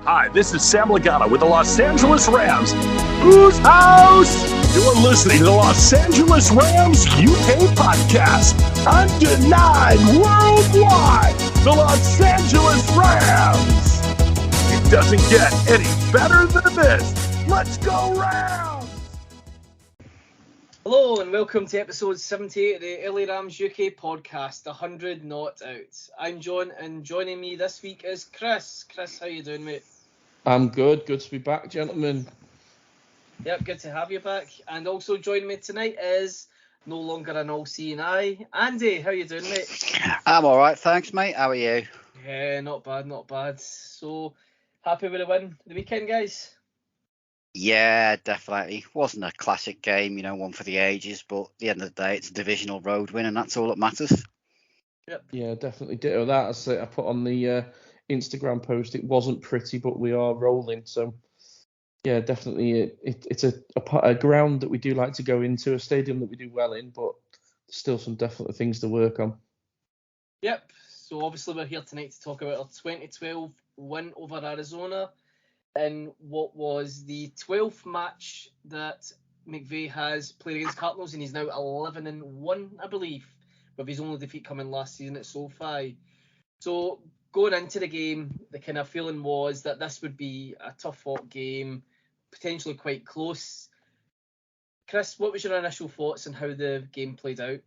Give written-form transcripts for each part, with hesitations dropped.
Hi, this is Sam Lagana with the Los Angeles Rams. Whose house? You're listening to the Los Angeles Rams UK podcast. Undenied worldwide. The Los Angeles Rams. It doesn't get any better than this. Let's go Rams! Hello and welcome to episode 78 of the LA Rams UK podcast, 100 Not Out. I'm John and joining me this week is Chris. Chris, how you doing, mate? I'm good. Good to be back, gentlemen. Yep, good to have you back. And also joining me tonight is no longer an all-seeing eye, Andy. How you doing, mate? I'm all right, thanks, mate. How are you? Yeah, not bad, not bad. So, happy with the win the weekend, guys? Yeah, definitely. Wasn't a classic game, one for the ages, but at the end of the day, it's a divisional road win, and that's all that matters. Yep. Yeah, definitely ditto that. I put on the Instagram post, it wasn't pretty, but we are rolling. So, yeah, definitely it's a ground that we do like to go into, a stadium that we do well in, but still some definite things to work on. Yep. So, obviously, we're here tonight to talk about our 2012 win over Arizona in what was the 12th match that McVay has played against Cardinals, and he's now 11-1, I believe, with his only defeat coming last season at SoFi. So, going into the game, the kind of feeling was that this would be a tough-fought game, potentially quite close. Chris, what was your initial thoughts on how the game played out?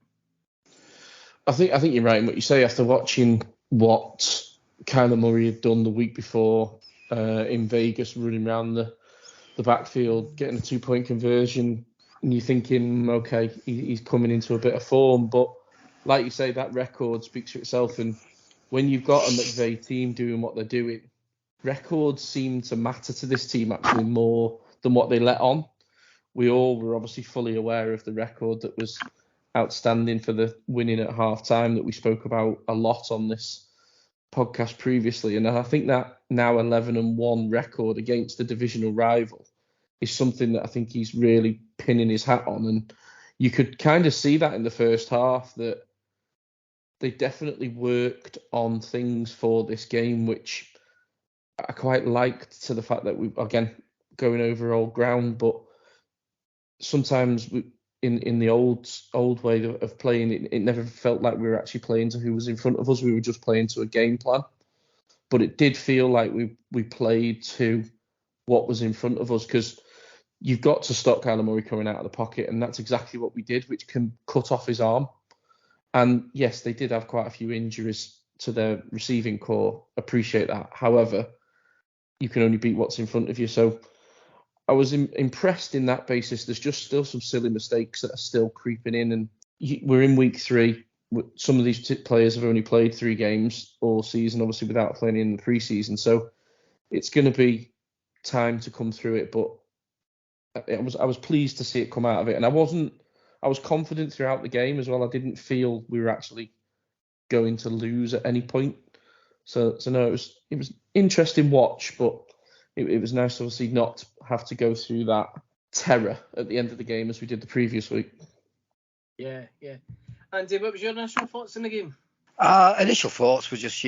I think you're right in what you say. After watching what Kyler Murray had done the week before in Vegas, running around the backfield, getting a 2-point conversion, and you're thinking, okay, he's coming into a bit of form. But like you say, that record speaks for itself. And when you've got a McVay team doing what they're doing, records seem to matter to this team actually more than what they let on. We all were obviously fully aware of the record that was outstanding for the winning at half-time that we spoke about a lot on this podcast previously. And I think that now 11-1 record against the divisional rival is something that I think he's really pinning his hat on. And you could kind of see that in the first half, that they definitely worked on things for this game, which I quite liked, to the fact that we, again, going over old ground, but sometimes in the old way of playing, it never felt like we were actually playing to who was in front of us. We were just playing to a game plan. But it did feel like we played to what was in front of us, because you've got to stop Kyler Murray coming out of the pocket, and that's exactly what we did, which can cut off his arm. And yes, they did have quite a few injuries to their receiving core. Appreciate that. However, you can only beat what's in front of you. So I was impressed in that basis. There's just still some silly mistakes that are still creeping in. And we're in week 3. Some of these players have only played 3 games all season, obviously without playing in the preseason. So it's going to be time to come through it. But I was pleased to see it come out of it. And I was confident throughout the game as well. I didn't feel we were actually going to lose at any point. So no, it was interesting watch, but it was nice, obviously, not to have to go through that terror at the end of the game as we did the previous week. Yeah. Andy, what was your initial thoughts on the game? Initial thoughts were just,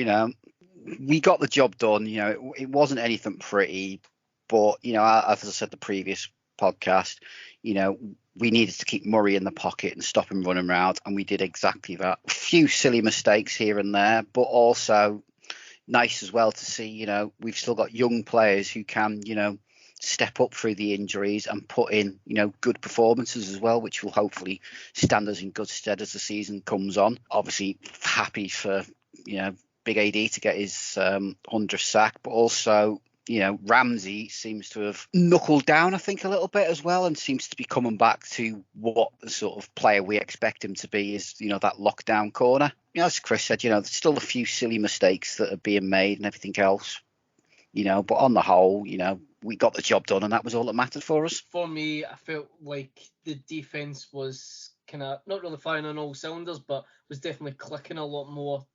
we got the job done. It wasn't anything pretty, but, as I said the previous podcast, we needed to keep Murray in the pocket and stop him running around, and we did exactly that. A few silly mistakes here and there, but also nice as well to see, we've still got young players who can, step up through the injuries and put in, good performances as well, which will hopefully stand us in good stead as the season comes on. Obviously happy for, Big AD to get his 100th sack, but also, Ramsey seems to have knuckled down, I think, a little bit as well, and seems to be coming back to what the sort of player we expect him to be, is, that lockdown corner. As Chris said, there's still a few silly mistakes that are being made and everything else, but on the whole, we got the job done, and that was all that mattered for us. For me, I felt like the defense was kind of not really firing on all cylinders, but was definitely clicking a lot more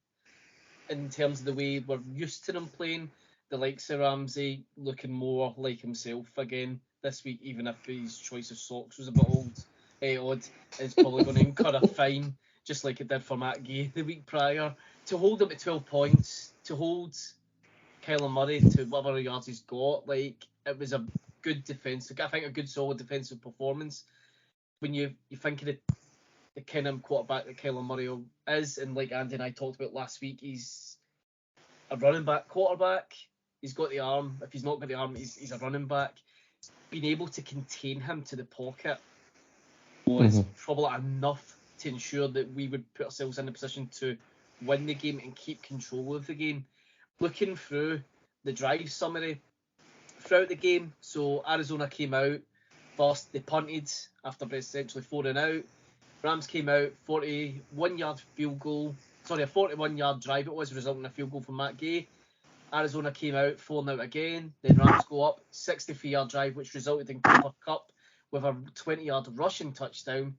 in terms of the way we're used to them playing. The likes of Ramsey looking more like himself again this week, even if his choice of socks was a bit odd. It's probably going to incur a fine, just like it did for Matt Gay the week prior. To hold him at 12 points, to hold Kyler Murray to whatever yards he's got. Like, it was a good defense. I think a good solid defensive performance. When you think of the kind of quarterback that Kyler Murray is, and like Andy and I talked about last week, he's a running back quarterback. He's got the arm. If he's not got the arm, he's a running back. Being able to contain him to the pocket was probably enough to ensure that we would put ourselves in a position to win the game and keep control of the game. Looking through the drive summary throughout the game, so Arizona came out first. They punted after essentially 4-out. Rams came out, 41-yard field goal. Sorry, a 41-yard drive it was, resulting in a field goal from Matt Gay. Arizona came out, 4-out again. Then Rams go up, 63-yard drive, which resulted in Cooper Kupp with a 20-yard rushing touchdown.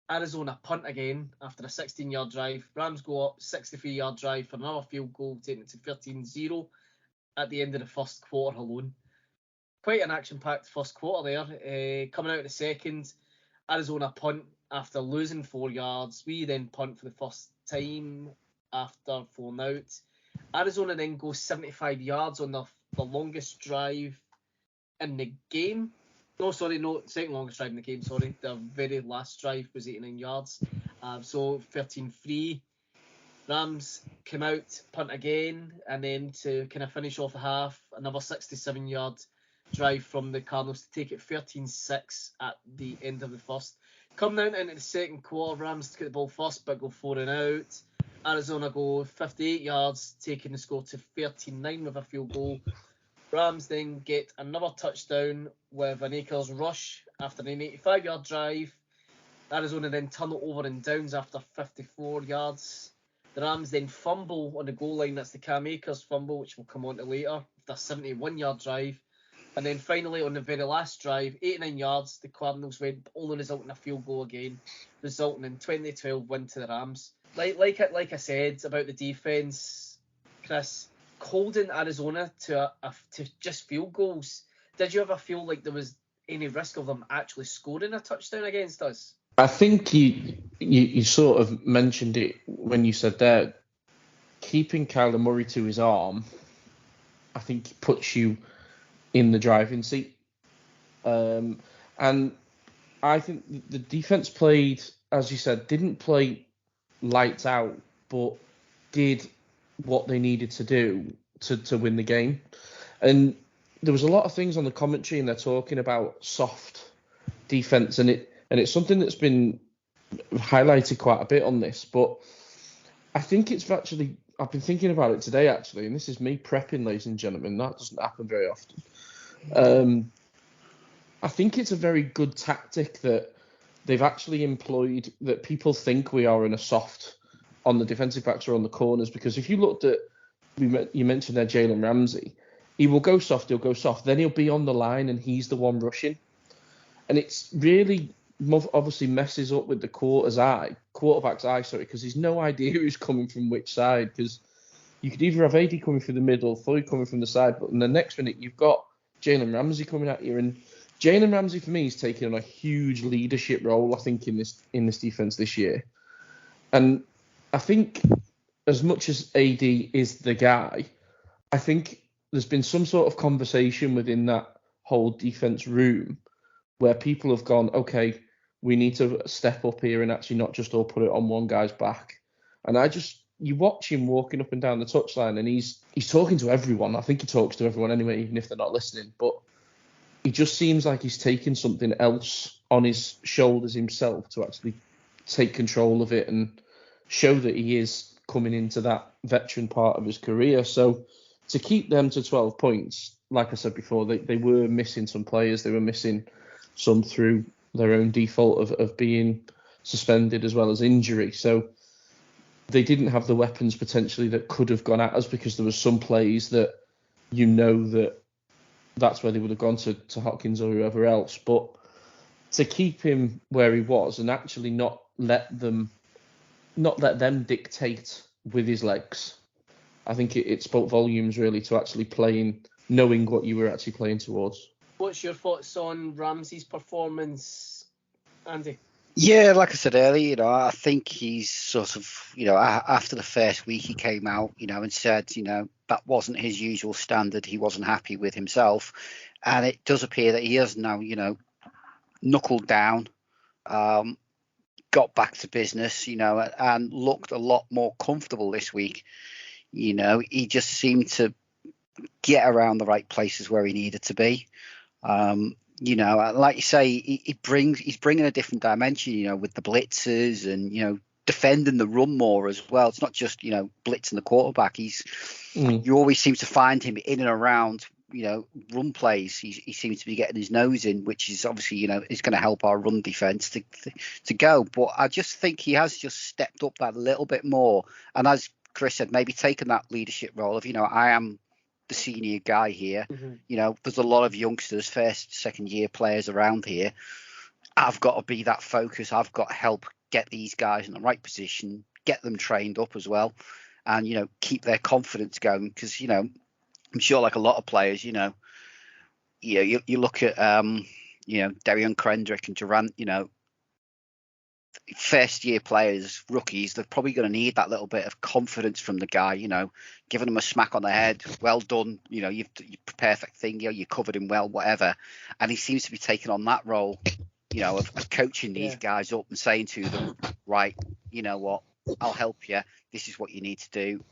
Arizona punt again after a 16-yard drive. Rams go up, 63-yard drive for another field goal, taking it to 13-0 at the end of the first quarter alone. Quite an action-packed first quarter there. Coming out of the second, Arizona punt after losing 4 yards. We then punt for the first time after 4-out. Arizona then goes 75 yards on the longest drive in the game. Second longest drive in the game, sorry. The very last drive was 89 yards. So 13-3. Rams come out, punt again, and then to kind of finish off the half, another 67-yard drive from the Cardinals to take it 13-6 at the end of the first. Coming out into the second quarter, Rams get the ball first, but go 4-out. Arizona go 58 yards, taking the score to 13-9 with a field goal. Rams then get another touchdown with an Akers rush after an 85-yard drive. Arizona then turn it over in downs after 54 yards. The Rams then fumble on the goal line. That's the Cam Akers fumble, which we'll come on to later, after a 71-yard drive. And then finally, on the very last drive, 89 yards, the Cardinals went, only resulting in a field goal again, resulting in 20-12 win to the Rams. Like I said about the defense, Chris, holding Arizona to just field goals. Did you ever feel like there was any risk of them actually scoring a touchdown against us? I think you sort of mentioned it when you said that keeping Kyler Murray to his arm, I think puts you in the driving seat. And I think the defense played, as you said, didn't play lights out, but did what they needed to do to win the game. And there was a lot of things on the commentary, and they're talking about soft defense, and it's something that's been highlighted quite a bit on this. But I think it's actually, I've been thinking about it today actually, and this is me prepping, ladies and gentlemen. That doesn't happen very often. I think it's a very good tactic that they've actually employed, that people think we are in a soft on the defensive backs or on the corners, because if you looked at, you mentioned there Jalen Ramsey, he will go soft, then he'll be on the line and he's the one rushing. And it's really obviously messes up with the quarterback's eye, because he's no idea who's coming from which side, because you could either have AD coming through the middle, Floyd coming from the side, but in the next minute you've got Jalen Ramsey coming at you, and Jalen Ramsey for me is taking on a huge leadership role, I think, in this defense this year. And I think as much as AD is the guy, I think there's been some sort of conversation within that whole defense room where people have gone, okay, we need to step up here and actually not just all put it on one guy's back. And you watch him walking up and down the touchline, and he's talking to everyone. I think he talks to everyone anyway, even if they're not listening. But he just seems like he's taking something else on his shoulders himself to actually take control of it and show that he is coming into that veteran part of his career. So to keep them to 12 points, like I said before, they were missing some players. They were missing some through their own default of being suspended as well as injury. So they didn't have the weapons potentially that could have gone at us, because there was some plays that that's where they would have gone to Hopkins or whoever else. But to keep him where he was and actually not let them dictate with his legs, I think it spoke volumes really to actually playing, knowing what you were actually playing towards. What's your thoughts on Ramsey's performance, Andy? Yeah, like I said earlier, I think he's sort of, after the first week he came out, and said, that wasn't his usual standard. He wasn't happy with himself. And it does appear that he has now, knuckled down, got back to business, and looked a lot more comfortable this week. He just seemed to get around the right places where he needed to be. Like you say, he's bringing a different dimension, with the blitzers and, defending the run more as well. It's not just, blitzing the quarterback. You always seem to find him in and around, run plays. He seems to be getting his nose in, which is obviously, is going to help our run defense to go. But I just think he has just stepped up that little bit more. And as Chris said, maybe taken that leadership role of, I am the senior guy here. Mm-hmm. There's a lot of youngsters, first, second year players around here. I've got to be that focus. I've got to help get these guys in the right position, get them trained up as well, and keep their confidence going. Because I'm sure, like a lot of players, you look at Darian Kendrick and Durant, first year players, rookies, they're probably going to need that little bit of confidence from the guy, giving them a smack on the head. Well done. You've perfect thing. You covered him well, whatever. And he seems to be taking on that role, of coaching these guys up and saying to them, right, you know what, I'll help you. This is what you need to do.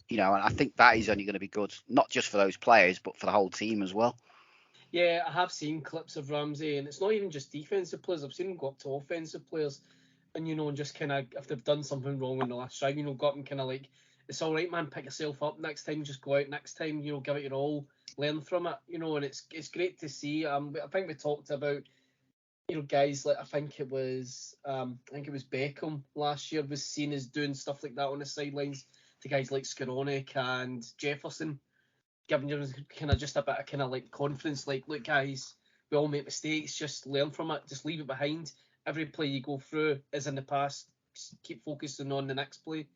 And I think that is only going to be good, not just for those players, but for the whole team as well. Yeah, I have seen clips of Ramsey, and it's not even just defensive players. I've seen him go up to offensive players, and and just kind of, if they've done something wrong in the last drive, go up and kind of like, it's all right, man, pick yourself up next time, just go out next time, give it your all, learn from it, and it's great to see. I think we talked about, guys like I think it was Beckham last year was seen as doing stuff like that on the sidelines to guys like Skoranek and Jefferson, giving you kind of just a bit of kind of like confidence, like, look guys, we all make mistakes, just learn from it, just leave it behind. Every play you go through is in the past, just keep focusing on the next play.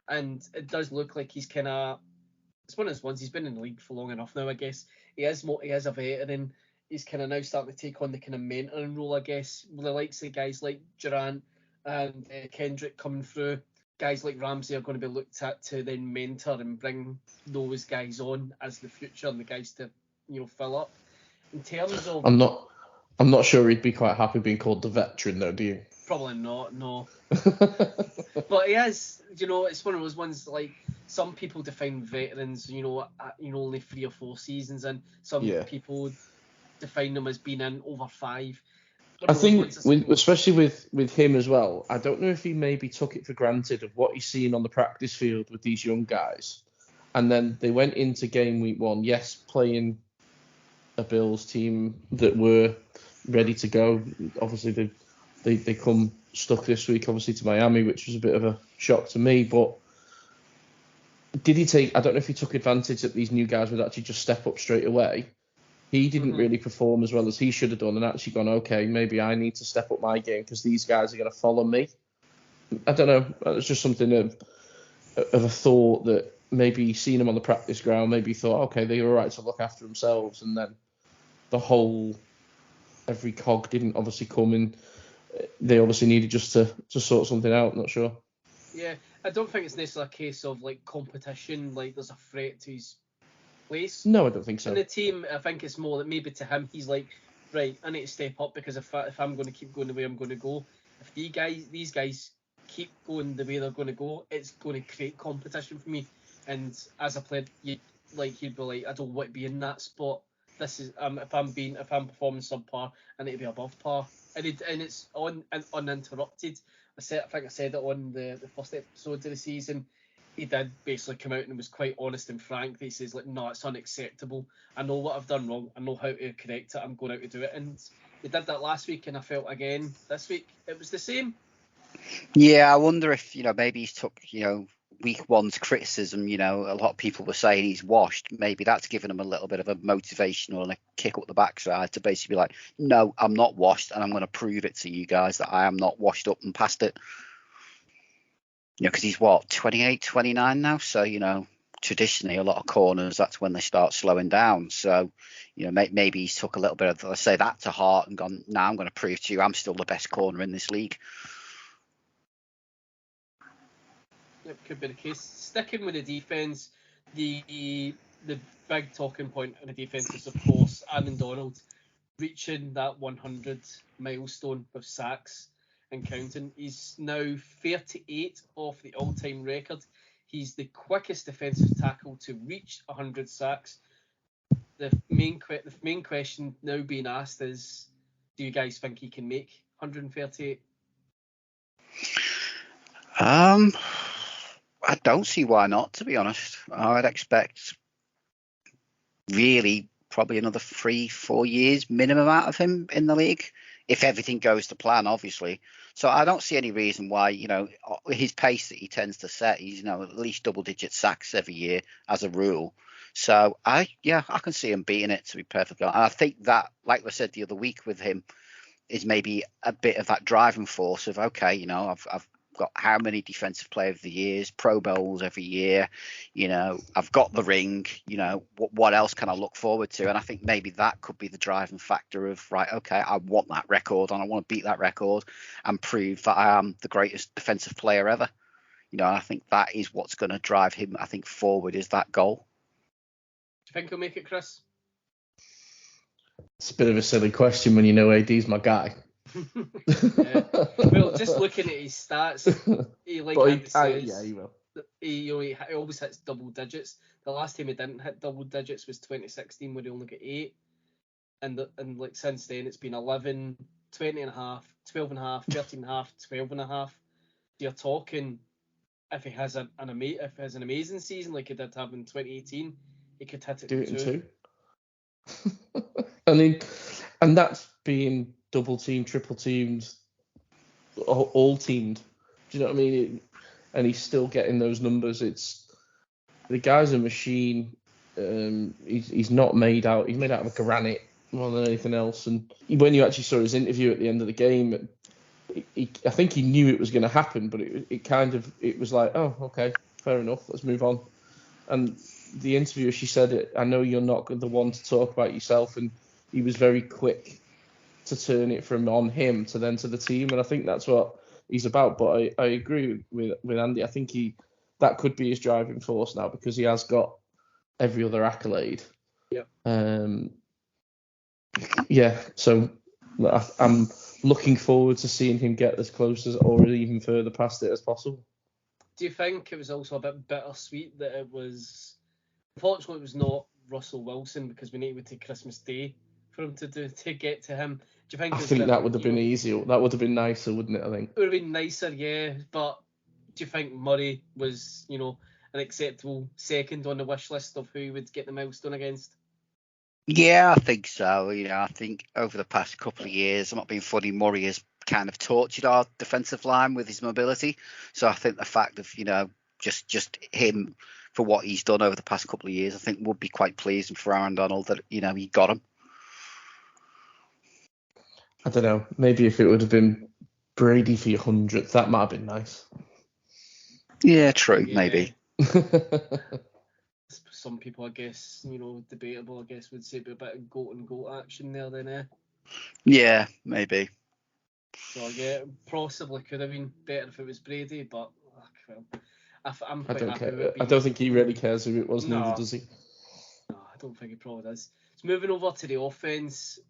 And it does look like he's kind of, it's one of those ones, he's been in the league for long enough now, I guess. He is a veteran. He's kind of now starting to take on the kind of mentoring role, I guess, with the likes of guys like Durant and Kendrick coming through. Guys like Ramsey are going to be looked at to then mentor and bring those guys on as the future and the guys to, fill up. In terms of, I'm not sure he'd be quite happy being called the veteran, though, do you? Probably not, no. But he is, it's one of those ones, like, some people define veterans, only 3 or 4 seasons, and some people define them as being in over 5. I think, especially with him as well, I don't know if he maybe took it for granted of what he's seen on the practice field with these young guys. And then they went into game week 1, yes, playing a Bills team that were ready to go. Obviously, they come stuck this week, obviously, to Miami, which was a bit of a shock to me. But did he take, I don't know if he took advantage that these new guys would actually just step up straight away. He didn't really perform as well as he should have done and actually gone, okay, maybe I need to step up my game because these guys are going to follow me. I don't know. It was just something of a thought that maybe he's seen him on the practice ground. Maybe he thought, okay, they're all right to look after themselves. And then every cog didn't obviously come in. They obviously needed just to sort something out. Not sure. Yeah, I don't think it's necessarily a case of like competition, like there's a threat to his place. No, I don't think so. In the team, I think it's more that maybe to him, he's like, right, I need to step up because if I'm going to keep going the way I'm going to go, if these guys keep going the way they're going to go, it's going to create competition for me. And as a player, you'd be like, I don't want to be in that spot. This is if I'm performing subpar, I need to be above par, and it's uninterrupted. I think I said it on the first episode of the season. He did basically come out and was quite honest and frank. He says, like, no, it's unacceptable. I know what I've done wrong. I know how to correct it. I'm going out to do it. And he did that last week, and I felt again this week it was the same. Yeah, I wonder if, maybe he's took, week 1's criticism, a lot of people were saying he's washed. Maybe that's given him a little bit of a motivational and a kick up the backside to basically be like, no, I'm not washed, and I'm going to prove it to you guys that I am not washed up and past it. Because he's 28, 29 now, so traditionally a lot of corners, that's when they start slowing down. So, maybe he's took a little bit of, let's say, that to heart and gone, now I'm going to prove to you I'm still the best corner in this league. It could be the case. Sticking with the defence, the big talking point of the defence is, of course, Aaron Donald reaching that 100 milestone with sacks and counting. He's now 38 off the all-time record. He's the quickest defensive tackle to reach 100 sacks. The main question now being asked is, do you guys think he can make 138? I don't see why not, to be honest. I'd expect really probably another 3-4 years minimum out of him in the league, if everything goes to plan, obviously. So I don't see any reason why, his pace that he tends to set, he's, at least double-digit sacks every year as a rule. So I can see him beating it, to be perfectly honest. And I think that, like I said the other week with him, is maybe a bit of that driving force of, okay, I've got how many defensive player of the years, Pro Bowls every year, I've got the ring, what else can I look forward to? And I think maybe that could be the driving factor of, right, okay, I want that record and I want to beat that record and prove that I am the greatest defensive player ever. And I think that is what's going to drive him, I think, forward, is that goal. Do you think he'll make it, Chris? It's a bit of a silly question when AD's my guy. Yeah. Well, just looking at his stats, he he will. He always hits double digits. The last time he didn't hit double digits was 2016, where he only got 8, and like since then it's been 11, 20 and a half, 12 and a half, 13 and a half, 12 and a half. You're talking, if he has an amazing season like he did have in 2018, he could hit it. Do it in 2. I mean, and that's being double teamed, triple teamed, all teamed. Do you know what I mean? And he's still getting those numbers. The guy's a machine. He's not made out. He's made out of granite more than anything else. And when you actually saw his interview at the end of the game, I think he knew it was going to happen, but it was like, oh, okay, fair enough, let's move on. And the interviewer, she said, I know you're not the one to talk about yourself, and he was very quick to turn it from on him to then to the team, and I think that's what he's about. But I agree with Andy. I think that could be his driving force now, because he has got every other accolade. Yeah. So I'm looking forward to seeing him get as close as, or even further past it as possible. Do you think it was also a bit bittersweet that it was, unfortunately it was not Russell Wilson, because we need to wait till Christmas Day for him to get to him? Do you think? I think that would have been easier. That would have been nicer, wouldn't it? I think it would have been nicer, yeah. But do you think Murray was, an acceptable second on the wish list of who would get the milestone against? Yeah, I think so. I think over the past couple of years, I'm not being funny, Murray has kind of tortured our defensive line with his mobility. So I think the fact of, just him for what he's done over the past couple of years, I think would be quite pleasing for Aaron Donald that, he got him. I don't know. Maybe if it would have been Brady for your 100th, that might have been nice. Yeah, true. Yeah. Maybe. Some people, I guess, debatable, I guess, would say a bit of goat and goat action there then, eh? Yeah, maybe. So, yeah, possibly could have been better if it was Brady, but, I'm quite happy with it. I don't think he really cares who it was, no. Neither does he? No, I don't think he probably does. So, moving over to the offence.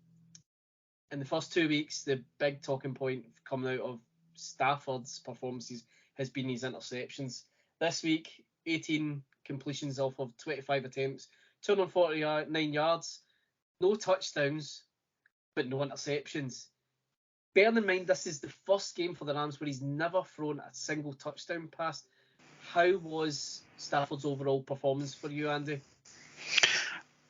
In the first 2 weeks, the big talking point coming out of Stafford's performances has been his interceptions. This week, 18 completions off of 25 attempts, 249 yards, no touchdowns, but no interceptions. Bearing in mind, this is the first game for the Rams where he's never thrown a single touchdown pass. How was Stafford's overall performance for you, Andy?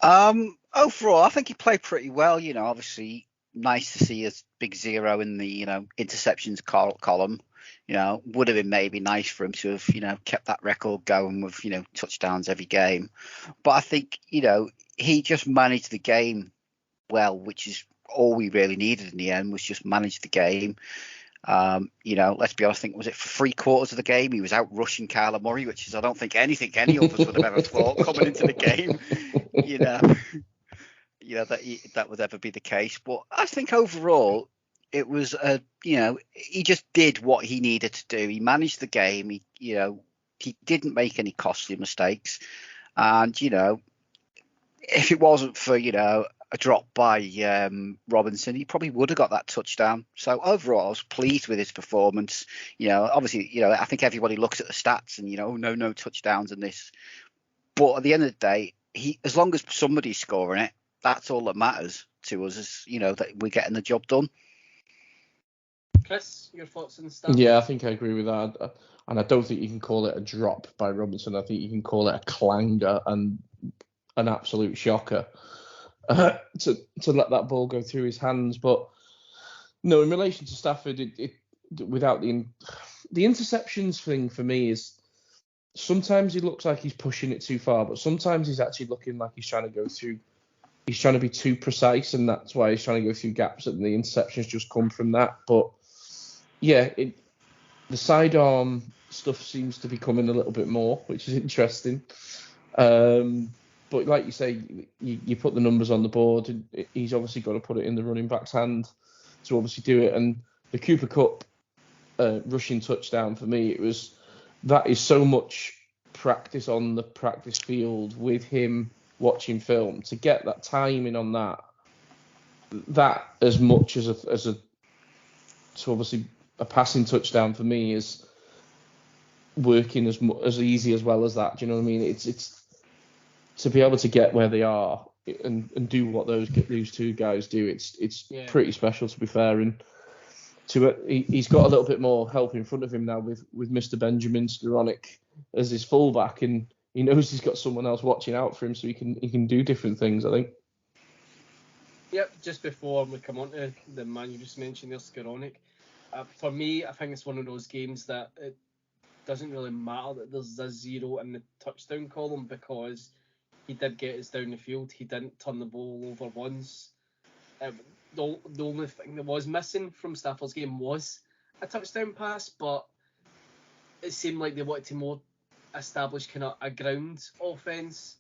Overall, I think he played pretty well. Obviously, nice to see his big 0 in the interceptions column. Would have been maybe nice for him to have kept that record going with touchdowns every game. But I think he just managed the game well, which is all we really needed in the end, was just manage the game. Let's be honest, I think, was it for 3/4 of the game, he was out rushing Kyler Murray, which is, I don't think anything any of us would have ever thought coming into the game, that would ever be the case. But I think overall, it was, he just did what he needed to do. He managed the game. He didn't make any costly mistakes. And, if it wasn't for, a drop by Robinson, he probably would have got that touchdown. So overall, I was pleased with his performance. Obviously, I think everybody looks at the stats and, no touchdowns in this. But at the end of the day, as long as somebody's scoring it, that's all that matters to us, is, that we're getting the job done. Chris, your thoughts on stuff? Yeah, I think I agree with that. And I don't think you can call it a drop by Robinson. I think you can call it a clanger and an absolute shocker to let that ball go through his hands. But no, in relation to Stafford, it without the interceptions thing for me is sometimes he looks like he's pushing it too far, but sometimes he's actually looking like he's trying to go through. He's trying to be too precise, and that's why he's trying to go through gaps, and the interceptions just come from that. But yeah, the sidearm stuff seems to be coming a little bit more, which is interesting. But like you say, you put the numbers on the board, and he's obviously got to put it in the running back's hand to obviously do it. And the Cooper Kupp rushing touchdown, for me, that is so much practice on the practice field with him watching film to get that timing on that as much as so obviously a passing touchdown for me is working as easy as well as that. Do you know what I mean? It's to be able to get where they are and do what those two guys do. It's pretty special, to be fair. And he's got a little bit more help in front of him now with Mr. Benjamin Skowronek as his fullback, and he knows he's got someone else watching out for him, so he can do different things, I think. Yep, just before we come on to the man you just mentioned there, Skowronek, for me, I think it's one of those games that it doesn't really matter that there's a 0 in the touchdown column, because he did get us down the field. He didn't turn the ball over once. The only thing that was missing from Stafford's game was a touchdown pass, but it seemed like they wanted to more establish kind of a ground offense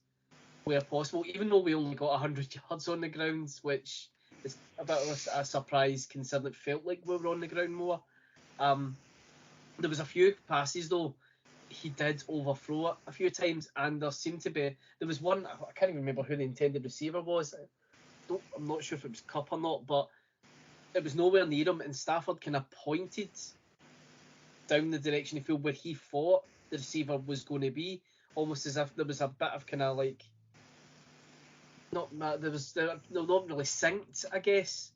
where possible, even though we only got 100 yards on the ground, which is a bit of a surprise considering it felt like we were on the ground more. There was a few passes though he did overthrow it a few times, and there was one, I can't even remember who the intended receiver was. I'm not sure if it was Kupp or not, but it was nowhere near him, and Stafford kind of pointed down the direction of the field where he thought the receiver was going to be, almost as if there was a bit of kind of like, they're not really synced, I guess,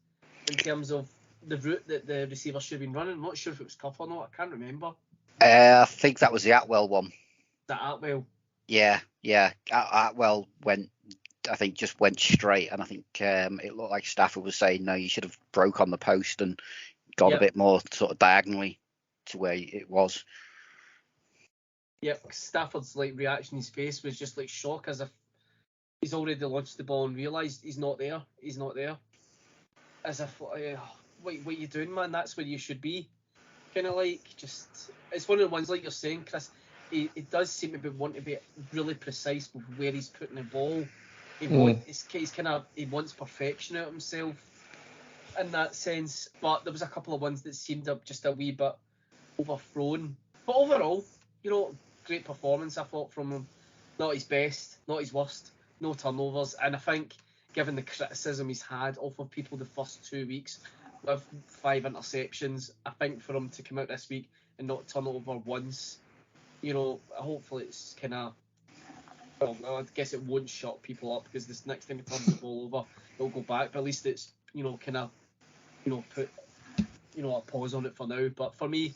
in terms of the route that the receiver should have been running. I'm not sure if it was Kupp or not, I can't remember. I think that was the Atwell one. The Atwell? Yeah. Atwell just went straight, and I think it looked like Stafford was saying, no, you should have broke on the post and got a bit more sort of diagonally to where it was. Yep, Stafford's like his face was just like shock, as if he's already launched the ball and realised he's not there. As if, what are you doing, man? That's where you should be. Kind of like, just, it's one of the ones, like you're saying, Chris, he does seem to want to be really precise with where he's putting the ball. He wants perfection out of himself in that sense. But there was a couple of ones that seemed just a wee bit overthrown. But overall, great performance, I thought, from him. Not his best, not his worst, no turnovers. And I think, given the criticism he's had off of people the first 2 weeks with 5 interceptions, I think for him to come out this week and not turn it over once, hopefully it's kind of, well, I guess it won't shut people up, because this next time he turns the ball over, it'll go back. But at least it's, kind of, put, a pause on it for now. But for me,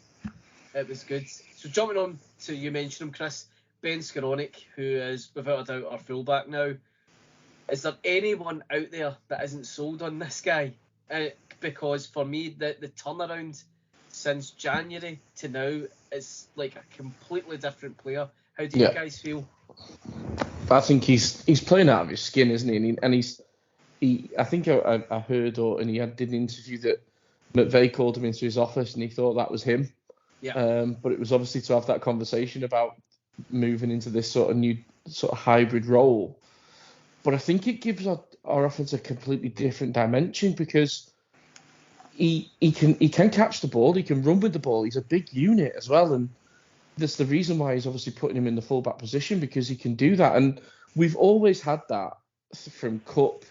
it was good. So jumping on to, you mentioned him, Chris, Ben Skowronek, who is without a doubt our fullback now. Is there anyone out there that isn't sold on this guy? Because for me, the turnaround since January to now is like a completely different player. How do you guys feel? I think he's playing out of his skin, isn't he? And I think I heard, and he did an interview that McVeigh called him into his office and he thought that was him. Yeah. But it was obviously to have that conversation about moving into this sort of new sort of hybrid role. But I think it gives our offense a completely different dimension because he can catch the ball, he can run with the ball, he's a big unit as well, and that's the reason why he's obviously putting him in the fullback position, because he can do that. And we've always had that from Cup,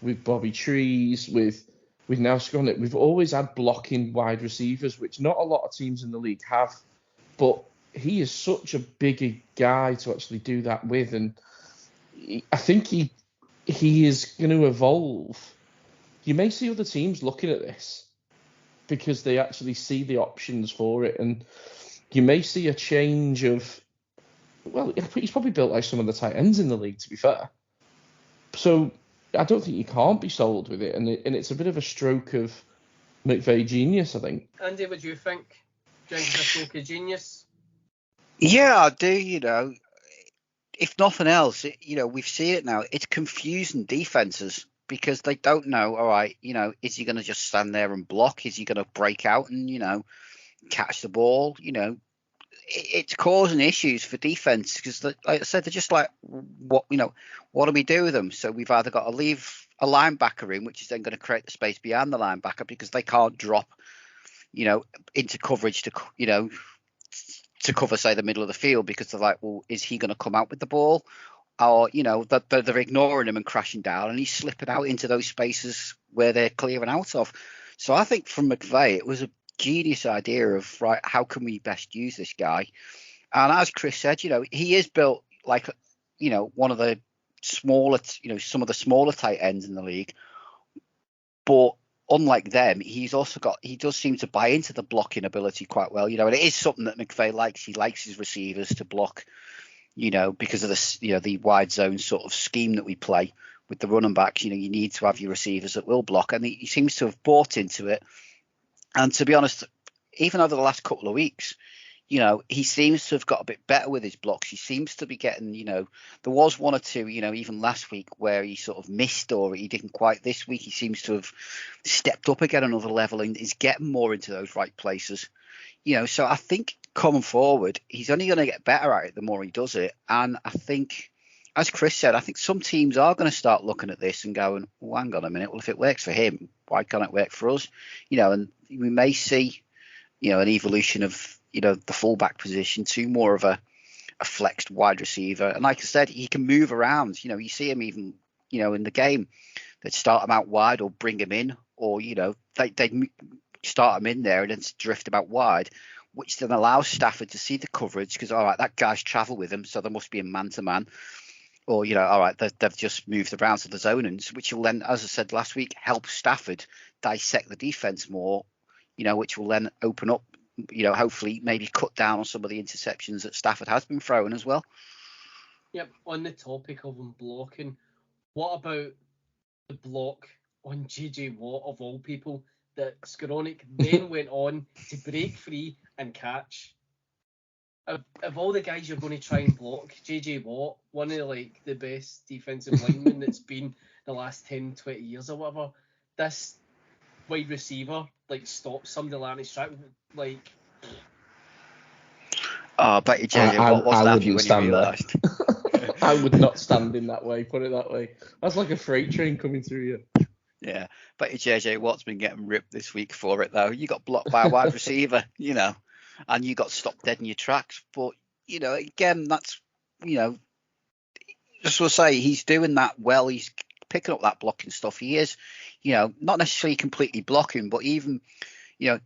with Bobby Trees, with now Skronnick. We've always had blocking wide receivers, which not a lot of teams in the league have. But he is such a bigger guy to actually do that with, and I think he is going to evolve. You may see other teams looking at this because they actually see the options for it, and you may see a change of, well, he's probably built like some of the tight ends in the league, to be fair. So I don't think you can't be sold with it, and it's a bit of a stroke of McVeigh genius, I think. Andy, what do you think? Do you think it's a stroke of genius? Yeah, I do. If nothing else, we've seen it now. It's confusing defenses because they don't know, all right, is he going to just stand there and block? Is he going to break out and, catch the ball? It's causing issues for defense because, like I said, they're just like, what do we do with them? So we've either got to leave a linebacker in, which is then going to create the space behind the linebacker because they can't drop, into coverage to cover, say, the middle of the field because they're like, well, is he going to come out with the ball? Or, they're ignoring him and crashing down and he's slipping out into those spaces where they're clearing out of. So I think from McVeigh, it was a genius idea of, right, how can we best use this guy? And as Chris said, he is built like, one of the smaller, some of the smaller tight ends in the league. But unlike them, he does seem to buy into the blocking ability quite well, and it is something that McVeigh likes. He likes his receivers to block, because of the wide zone sort of scheme that we play with the running backs. You need to have your receivers that will block, and he seems to have bought into it. And to be honest, even over the last couple of weeks, he seems to have got a bit better with his blocks. He seems to be getting, there was one or two, even last week where he sort of missed or he didn't quite. This week, he seems to have stepped up again another level and is getting more into those right places. So I think coming forward, he's only going to get better at it the more he does it. And I think, as Chris said, I think some teams are going to start looking at this and going, well, hang on a minute. Well, if it works for him, why can't it work for us? And we may see, an evolution of, the fullback position to more of a flexed wide receiver. And like I said, he can move around. You see him even, in the game, they'd start him out wide or bring him in, or, they'd start him in there and then drift him out wide, which then allows Stafford to see the coverage because, all right, that guy's travelled with him, so there must be a man-to-man. Or, all right, they've just moved around to the zonings, which will then, as I said last week, help Stafford dissect the defense more, which will then open up, hopefully maybe cut down on some of the interceptions that Stafford has been throwing as well. Yep, on the topic of him blocking, what about the block on JJ Watt, of all people, that Skowronek then went on to break free and catch? Of all the guys you're going to try and block, JJ Watt, one of the best defensive linemen that's been the last 10, 20 years or whatever, this wide receiver stops somebody like his track. I bet you JJ Watt wasn't happy when he realised. I would not stand in that way, put it that way. That's like a freight train coming through you. Yeah, bet you JJ Watt's been getting ripped this week for it, though. You got blocked by a wide receiver, and you got stopped dead in your tracks. But, again, that's, just to say, he's doing that well. He's picking up that blocking stuff. He is, not necessarily completely blocking, but even,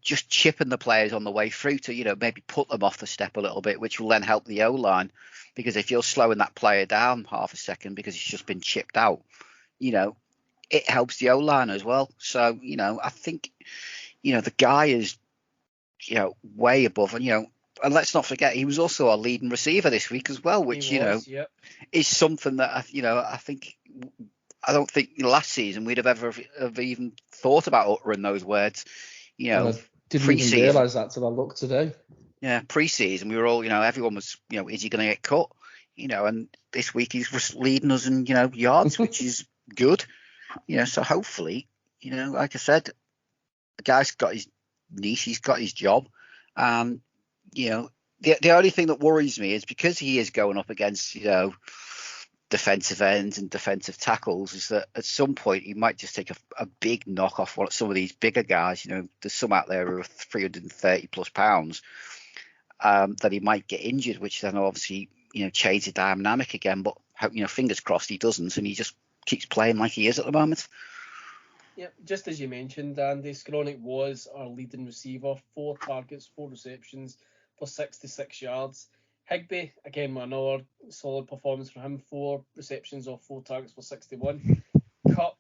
just chipping the players on the way through to, maybe put them off the step a little bit, which will then help the O-line. Because if you're slowing that player down half a second because he's just been chipped out, it helps the O-line as well. So, I think, the guy is, way above. And, and let's not forget, he was also our leading receiver this week as well, which, yep, is something that, I don't think last season we'd have ever have even thought about uttering those words. I didn't even realise that till I looked today. Yeah, pre-season we were all, everyone was, is he going to get cut? And this week he's just leading us in, yards, which is good. So hopefully, like I said, The guy's got his niche, he's got his job. And, the only thing that worries me is because he is going up against, defensive ends and defensive tackles, is that at some point he might just take a big knock off some of these bigger guys. There's some out there who are 330 plus pounds that he might get injured, which then obviously, change the dynamic again. But, fingers crossed he doesn't, and he just keeps playing like he is at the moment. Yeah, just as you mentioned, Andy, Skronik was our leading receiver, 4 targets, 4 receptions for 66 yards. Higby, again, another solid performance for him, 4 receptions or 4 targets for 61. Cup,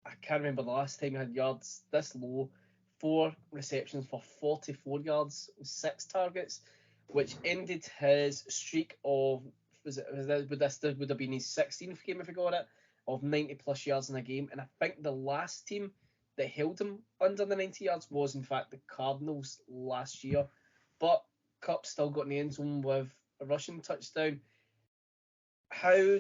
I can't remember the last time he had yards this low, 4 receptions for 44 yards, 6 targets, which ended his streak of, would have been his 16th game if he got it, of 90 plus yards in a game. And I think the last team that held him under the 90 yards was in fact the Cardinals last year. But Cup still got in the end zone with a rushing touchdown. How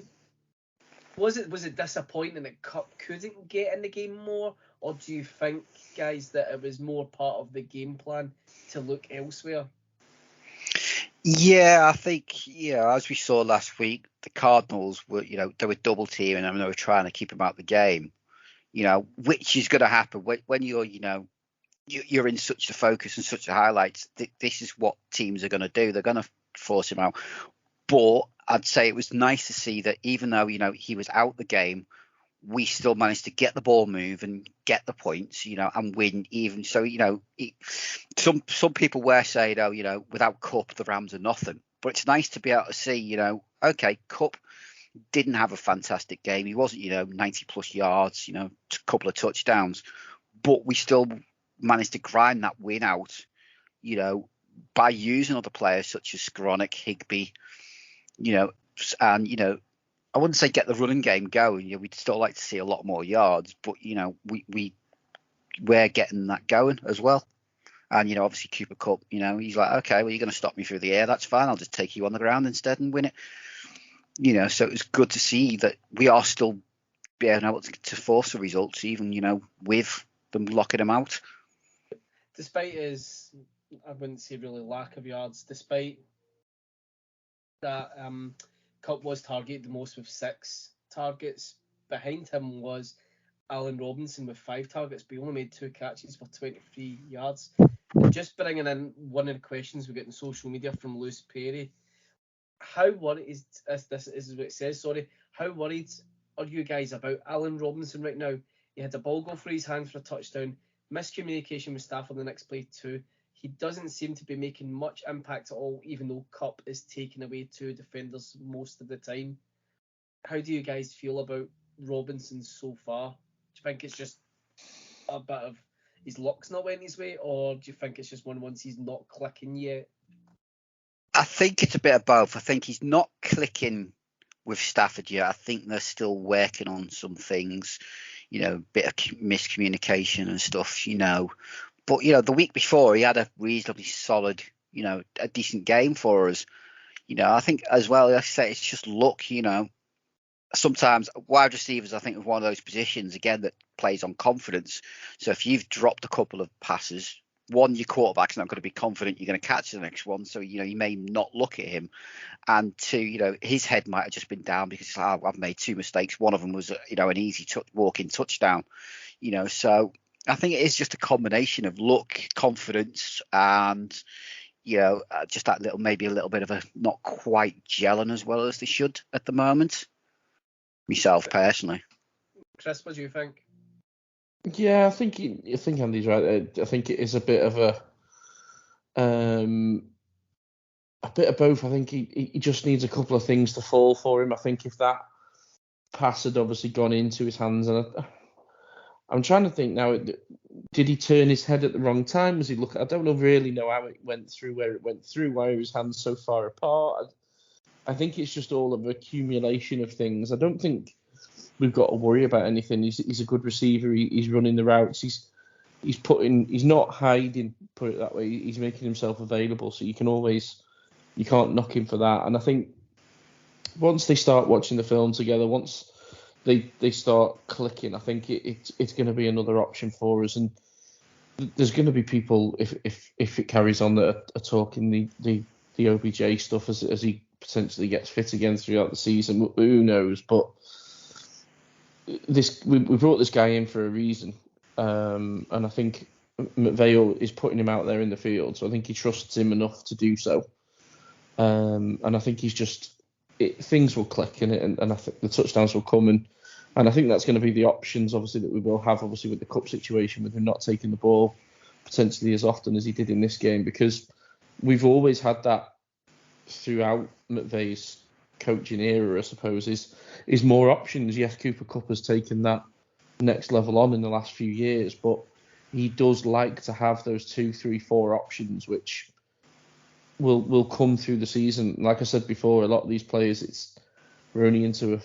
was it disappointing that Cup couldn't get in the game more, or do you think, guys, that it was more part of the game plan to look elsewhere? Yeah, I think, as we saw last week, the Cardinals were, they were double teaming him and they were trying to keep him out of the game, which is going to happen when you're, you're in such a focus and such a highlights. This is what teams are going to do. They're going to force him out. But I'd say it was nice to see that even though, he was out the game, we still managed to get the ball move and get the points, and win even. So, some people were saying, without Cup, the Rams are nothing. But it's nice to be able to see, okay, Cup didn't have a fantastic game. He wasn't, 90 plus yards, a couple of touchdowns. But we still managed to grind that win out, by using other players such as Skronik, Higby, and, I wouldn't say get the running game going. We'd still like to see a lot more yards, but we're getting that going as well. And obviously Cooper Kupp, he's like, okay, well, you're going to stop me through the air. That's fine. I'll just take you on the ground instead and win it. So it was good to see that we are still being able to force the results, even with them locking them out. Despite his, I wouldn't say really lack of yards, despite that. Cup was targeted the most with 6 targets. Behind him was Allen Robinson with 5 targets, but he only made 2 catches for 23 yards. And just bringing in one of the questions we get in social media from Lewis Perry, how worried is this is what it says, sorry, how worried are you guys about Allen Robinson right now? He had a ball go through his hand for a touchdown, miscommunication with staff on the next play too. He doesn't seem to be making much impact at all, even though Cup is taking away 2 defenders most of the time. How do you guys feel about Robinson so far? Do you think it's just a bit of his luck's not went his way, or do you think it's just once he's not clicking yet? I think it's a bit of both. I think he's not clicking with Stafford yet. I think they're still working on some things, a bit of miscommunication and stuff, But, the week before, he had a reasonably solid, a decent game for us. I think as well, like I say, it's just luck, Sometimes wide receivers, I think, is one of those positions, again, that plays on confidence. So if you've dropped a couple of passes, one, your quarterback's not going to be confident you're going to catch the next one. So, you may not look at him. And 2, his head might have just been down because I've made 2 mistakes. One of them was, an easy walk-in touchdown, so I think it is just a combination of luck, confidence, and just that maybe a little bit of a not quite gelling as well as they should at the moment. Myself personally. Chris, what do you think? Yeah, I think Andy's right. I think it is a bit of a bit of both. I think he just needs a couple of things to fall for him. I think if that pass had obviously gone into his hands, and I'm trying to think now, did he turn his head at the wrong time? Was he looking? I don't really know how it went through, where it went through, why his hands so far apart. I think it's just all of accumulation of things. I don't think we've got to worry about anything. He's a good receiver. He's running the routes. He's not hiding, put it that way. He's making himself available, so you can't knock him for that. And I think once they start watching the film together, once they start clicking, I think it's going to be another option for us. And there's going to be people if it carries on that are talking the OBJ stuff as he potentially gets fit again throughout the season. Who knows? But we brought this guy in for a reason, and I think McVeigh is putting him out there in the field, so I think he trusts him enough to do so. And I think things will click in it, and I think the touchdowns will come, and I think that's going to be the options, obviously, that we will have, obviously, with the cup situation, with him not taking the ball potentially as often as he did in this game, because we've always had that throughout McVeigh's coaching era, I suppose, is more options. Yes, Cooper Kupp has taken that next level on in the last few years, but he does like to have those 2, 3, 4 options, which will come through the season. Like I said before, a lot of these players, we're only into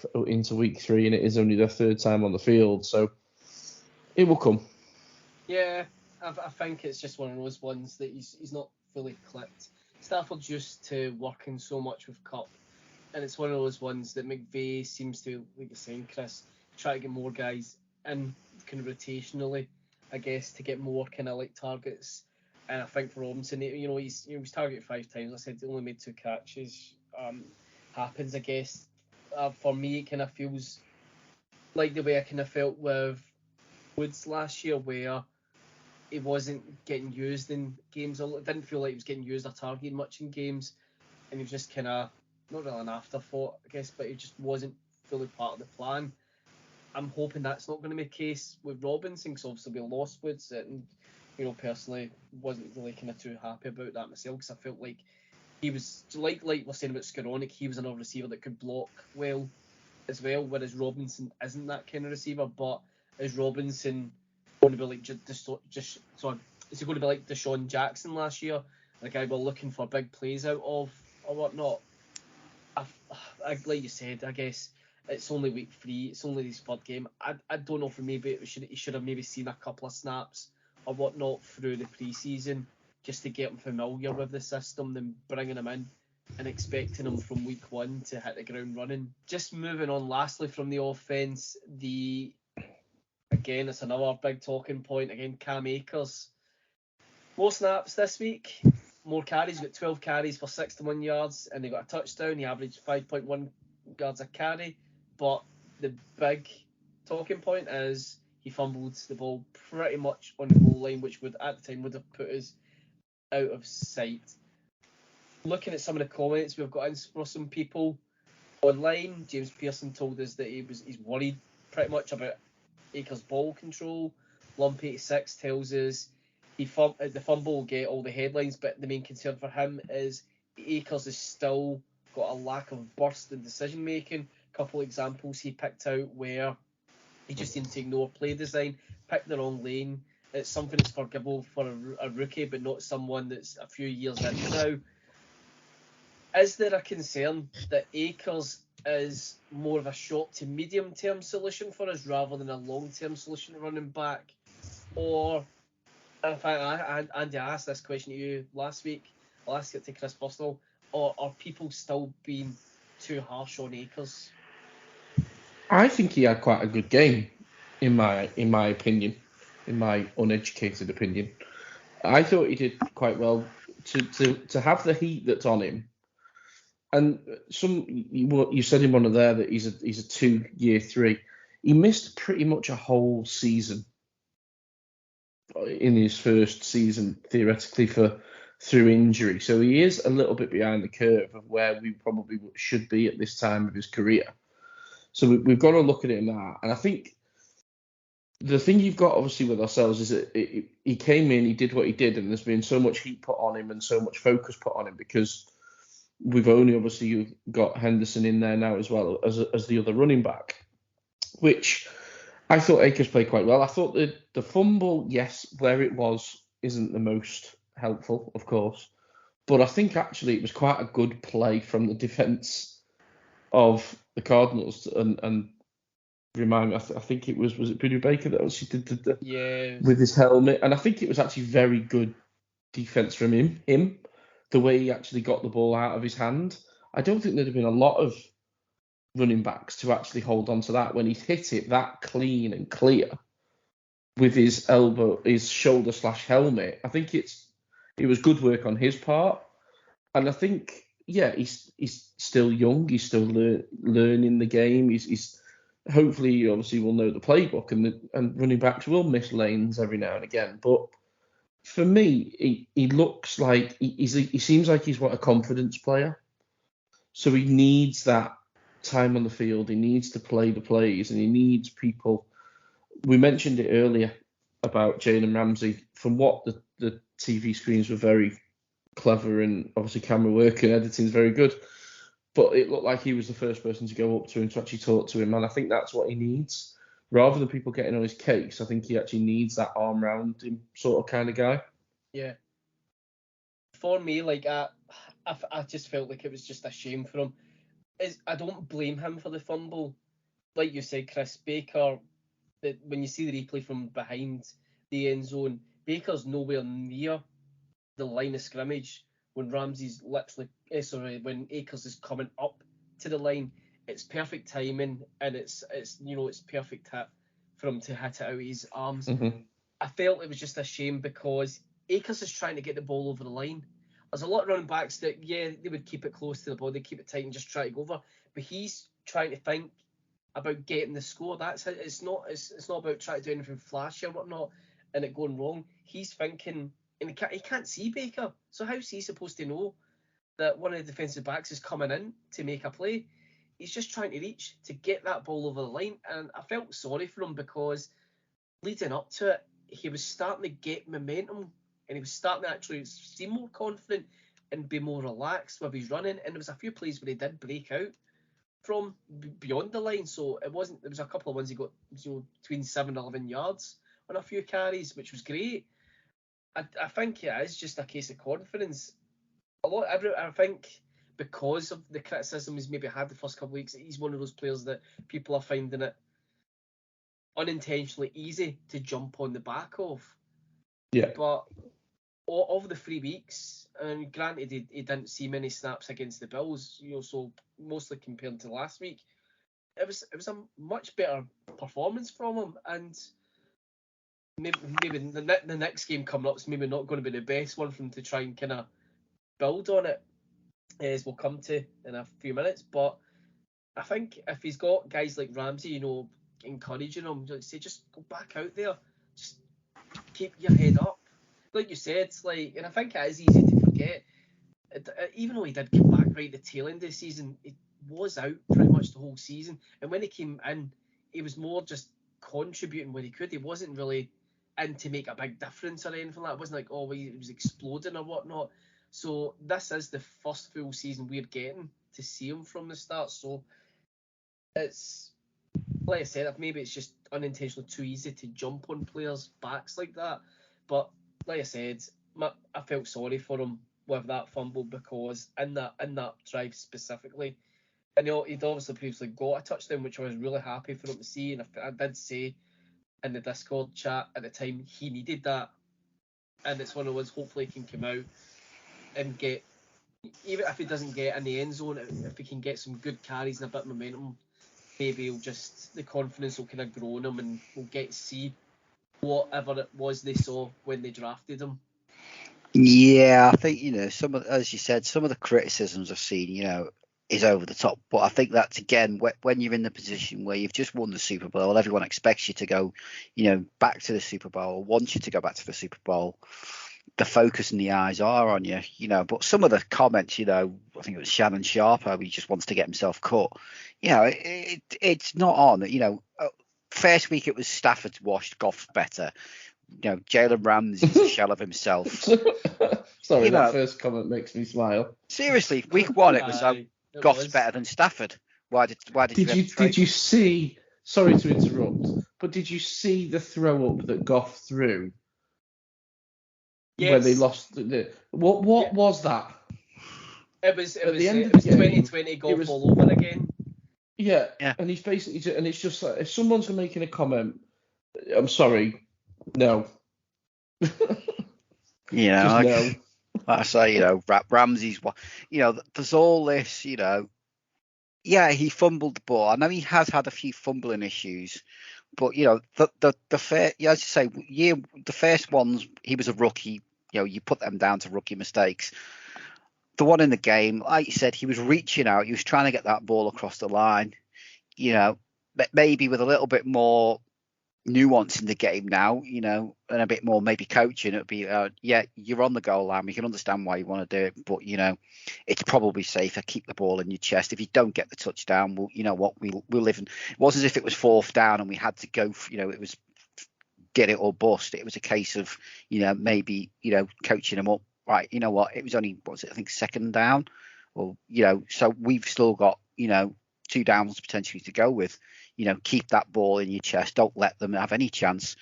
week 3, and it is only their 3rd time on the field, so it will come. Yeah, I think it's just one of those ones that he's not fully clicked. Stafford's used to working so much with Kupp, and it's one of those ones that McVay seems to, like you're saying, Chris, try to get more guys in kind of rotationally, I guess, to get more kind of like targets. And I think for Robinson, he's targeted 5 times. I said he only made 2 catches. Happens, I guess. For me, it kind of feels like the way I kind of felt with Woods last year, where he wasn't getting used in games. It didn't feel like he was getting used or targeted much in games, and he was just kind of not really an afterthought, I guess, but he just wasn't fully part of the plan. I'm hoping that's not going to be the case with Robinson, because obviously we lost Woods, and personally wasn't really kind of too happy about that myself, because I felt like he was like we're saying about Skoranek, he was another receiver that could block well as well, whereas Robinson isn't that kind of receiver. But is Robinson going to be like is he going to be like Deshaun Jackson last year, the guy we're looking for big plays out of or whatnot? Like you said, I guess it's only week 3, it's only his 3rd game. I don't know, for maybe he should have maybe seen a couple of snaps or whatnot through the pre-season, just to get him familiar with the system, than bringing him in and expecting him from week 1 to hit the ground running. Just moving on, lastly, from the offense, again, it's another big talking point. Again, Cam Akers, more snaps this week, more carries. He got 12 carries for 61 yards, and they got a touchdown. He averaged 5.1 yards a carry. But the big talking point is he fumbled the ball pretty much on the goal line, which would at the time would have put us out of sight. Looking at some of the comments we've got in for some people online, James Pearson told us that he's worried pretty much about Akers' ball control. Lump86 tells us the fumble will get all the headlines, but the main concern for him is Akers has still got a lack of burst in decision making. A couple of examples he picked out where he just seemed to ignore play design, pick the wrong lane. It's something that's forgivable for a rookie, but not someone that's a few years in now. Is there a concern that Akers is more of a short to medium term solution for us rather than a long term solution to running back? Or, in fact, Andy, I asked this question to you last week. I'll ask it to Chris first of all. Or are people still being too harsh on Akers? I think he had quite a good game, in my opinion, in my uneducated opinion. I thought he did quite well to have the heat that's on him. And you said in one of there that he's a 2-year 3. He missed pretty much a whole season in his first season, theoretically, through injury. So he is a little bit behind the curve of where we probably should be at this time of his career. So we've got to look at it in that. And I think the thing you've got, obviously, with ourselves is that he came in, he did what he did, and there's been so much heat put on him and so much focus put on him because we've only obviously got Henderson in there now as well as the other running back, which I thought Akers played quite well. I thought the fumble, yes, where it was, isn't the most helpful, of course, but I think actually it was quite a good play from the defence of the Cardinals. And remind me, I think it was it Buddy Baker that actually did with his helmet, and I think it was actually very good defence from him. The way he actually got the ball out of his hand. I don't think there'd have been a lot of running backs to actually hold on to that when he hit it that clean and clear. with his shoulder / helmet. I think it was good work on his part, and I think he's still young. He's still learning the game. He's hopefully obviously will know the playbook, and running backs will miss lanes every now and again. But for me, he looks like he seems like he's a confidence player. So he needs that time on the field. He needs to play the plays, and he needs people. We mentioned it earlier about Jalen Ramsey. From what the TV screens were very clever, and obviously camera work and editing is very good. But it looked like he was the first person to go up to him to actually talk to him, and I think that's what he needs. Rather than people getting on his case, I think he actually needs that arm round him sort of kind of guy. Yeah. For me, like I just felt like it was just a shame for him. I don't blame him for the fumble. Like you said, Chris Baker, when you see the replay from behind the end zone, Baker's nowhere near the line of scrimmage when Ramsey's when Akers is coming up to the line. It's perfect timing, and it's perfect hit for him to hit it out of his arms. Mm-hmm. I felt it was just a shame because Akers is trying to get the ball over the line. There's a lot of running backs that, they would keep it close to the ball, they keep it tight and just try to go over. But he's trying to think about getting the score. That's it. It's not about trying to do anything flashy or whatnot and it going wrong. He's thinking, and he can't see Baker. So how's he supposed to know that one of the defensive backs is coming in to make a play? He's just trying to reach to get that ball over the line. And I felt sorry for him because leading up to it, he was starting to get momentum. And he was starting to actually seem more confident and be more relaxed with his running. And there was a few plays where he did break out from beyond the line. So there was a couple of ones he got between 7 and 11 yards on a few carries, which was great. I think it is just a case of confidence. I think because of the criticism he's maybe had the first couple of weeks, he's one of those players that people are finding it unintentionally easy to jump on the back of. Yeah. But of the 3 weeks, and granted he didn't see many snaps against the Bills, so mostly compared to last week, it was a much better performance from him, and maybe the next game coming up is maybe not going to be the best one for him to try and kind of build on it, as we'll come to in a few minutes. But I think if he's got guys like Ramsey, encouraging him, say just go back out there, just keep your head up. Like you said, and I think it is easy to forget. Even though he did come back right at the tail end of the season, he was out pretty much the whole season. And when he came in, he was more just contributing when he could. He wasn't really in to make a big difference or anything like that. It wasn't like, he was exploding or whatnot. So this is the first full season we're getting to see him from the start. So it's, like I said, maybe it's just unintentionally too easy to jump on players' backs like that. But like I said, I felt sorry for him with that fumble because in that drive specifically, and he'd obviously previously got a touchdown, which I was really happy for him to see. And I did say in the Discord chat at the time he needed that, and it's one of those. Hopefully, he can come out and get, even if he doesn't get in the end zone, if he can get some good carries and a bit of momentum, maybe the confidence will kind of grow in him, and we'll get to see whatever it was they saw when they drafted him. Yeah, I think, as you said, some of the criticisms I've seen, is over the top. But I think that's, again, when you're in the position where you've just won the Super Bowl, everyone expects you to go, back to the Super Bowl, wants you to go back to the Super Bowl. The focus and the eyes are on you, But some of the comments, I think it was Shannon Sharp, he just wants to get himself cut. It's not on. First week it was Stafford's washed, Goff's better. Jalen Ramsey's a shell of himself. Sorry, that first comment makes me smile. Seriously, week 1 it was Goff's better than Stafford. Why did you see? Sorry to interrupt, but did you see the throw up that Goff threw? Yes. When they lost what was that? It was 2020 Goff all over again. Yeah, and he's basically, and it's just like, if someone's making a comment, I'm sorry, no. No. Like I say, Ramsey's, there's all this, he fumbled the ball. I know he has had a few fumbling issues, But the fair, yeah, as you say, the first ones he was a rookie. You put them down to rookie mistakes. The one in the game, like you said, he was reaching out. He was trying to get that ball across the line. Maybe with a little bit more nuance in the game now, and a bit more maybe coaching, it'd be, yeah, you're on the goal line. We can understand why you want to do it, but it's probably safer. Keep the ball in your chest. If you don't get the touchdown, we'll live in. It wasn't as if it was fourth down and we had to go. It was get it or bust. It was a case of maybe coaching them up. Right, you know what? It was only I think second down, or so we've still got 2 downs potentially to go with. Keep that ball in your chest. Don't let them have any chance.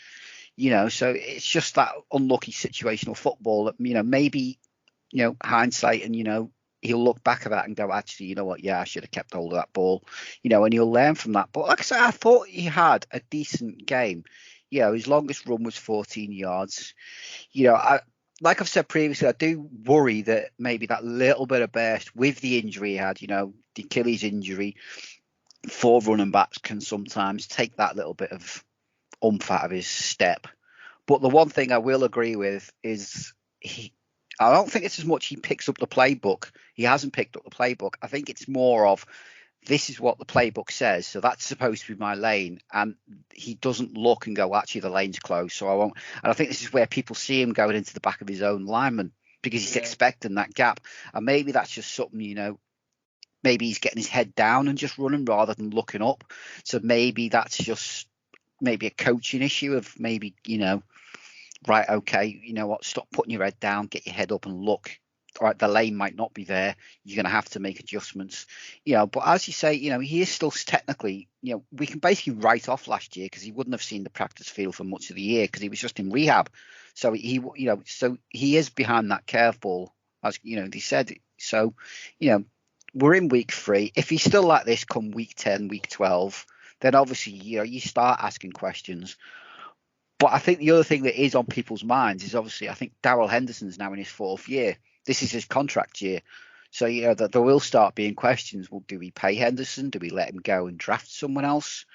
So it's just that unlucky situational football that maybe hindsight, and he'll look back at that and go, actually, you know what? Yeah, I should have kept hold of that ball. And he'll learn from that. But like I said, I thought he had a decent game. His longest run was 14 yards. Like I've said previously, I do worry that maybe that little bit of burst with the injury he had, the Achilles injury, 4 running backs can sometimes take that little bit of oomph out of his step. But the one thing I will agree with is I don't think it's as much he picks up the playbook. He hasn't picked up the playbook. I think it's more of, this is what the playbook says, so that's supposed to be my lane, and he doesn't look and go, actually the lane's closed, so I won't. And I think this is where people see him going into the back of his own lineman, because he's expecting that gap. And maybe that's just something, maybe he's getting his head down and just running rather than looking up. So maybe that's just maybe a coaching issue of maybe, right, okay, you know what, stop putting your head down, get your head up and look. All right, the lane might not be there. You're going to have to make adjustments, But as you say, he is still technically, we can basically write off last year because he wouldn't have seen the practice field for much of the year because he was just in rehab. So so he is behind that curveball, as they said. So, we're in week 3. If he's still like this come week 10, week 12, then obviously, you start asking questions. But I think the other thing that is on people's minds is obviously, I think Darrell Henderson's now in his 4th year. This is his contract year. So, that there will start being questions. Well, do we pay Henderson? Do we let him go and draft someone else?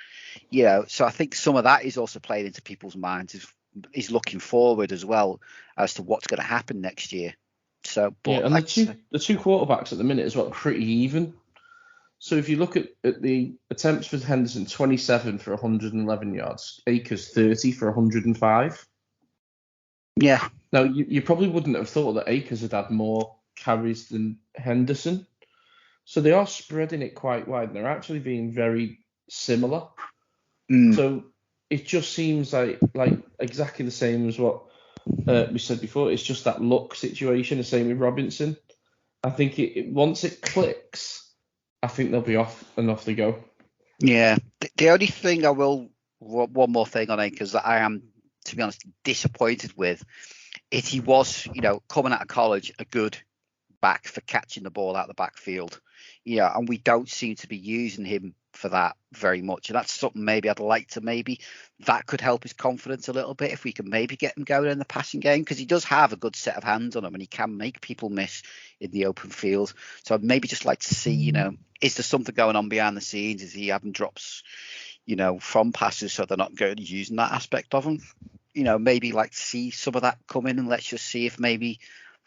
So I think some of that is also playing into people's minds, is looking forward as well as to what's going to happen next year. So, but and the two quarterbacks at the minute as well, pretty even. So if you look at the attempts for Henderson, 27 for 111 yards, Akers 30 for 105. Yeah. Now, you probably wouldn't have thought that Akers had more carries than Henderson. So they are spreading it quite wide, and they're actually being very similar. So it just seems like exactly the same as what we said before. It's just that luck situation, the same with Robinson. I think once it clicks, I think they'll be off they go. Yeah. The only thing one more thing on Akers that I am, to be honest, disappointed with, is he was, coming out of college, a good back for catching the ball out of the backfield. And we don't seem to be using him for that very much. And that's something maybe I'd like to, maybe that could help his confidence a little bit if we can maybe get him going in the passing game, because he does have a good set of hands on him and he can make people miss in the open field. So I'd maybe just like to see, is there something going on behind the scenes? Is he having drops, from passes so they're not going using that aspect of him? Maybe like to see some of that come in, and let's just see if maybe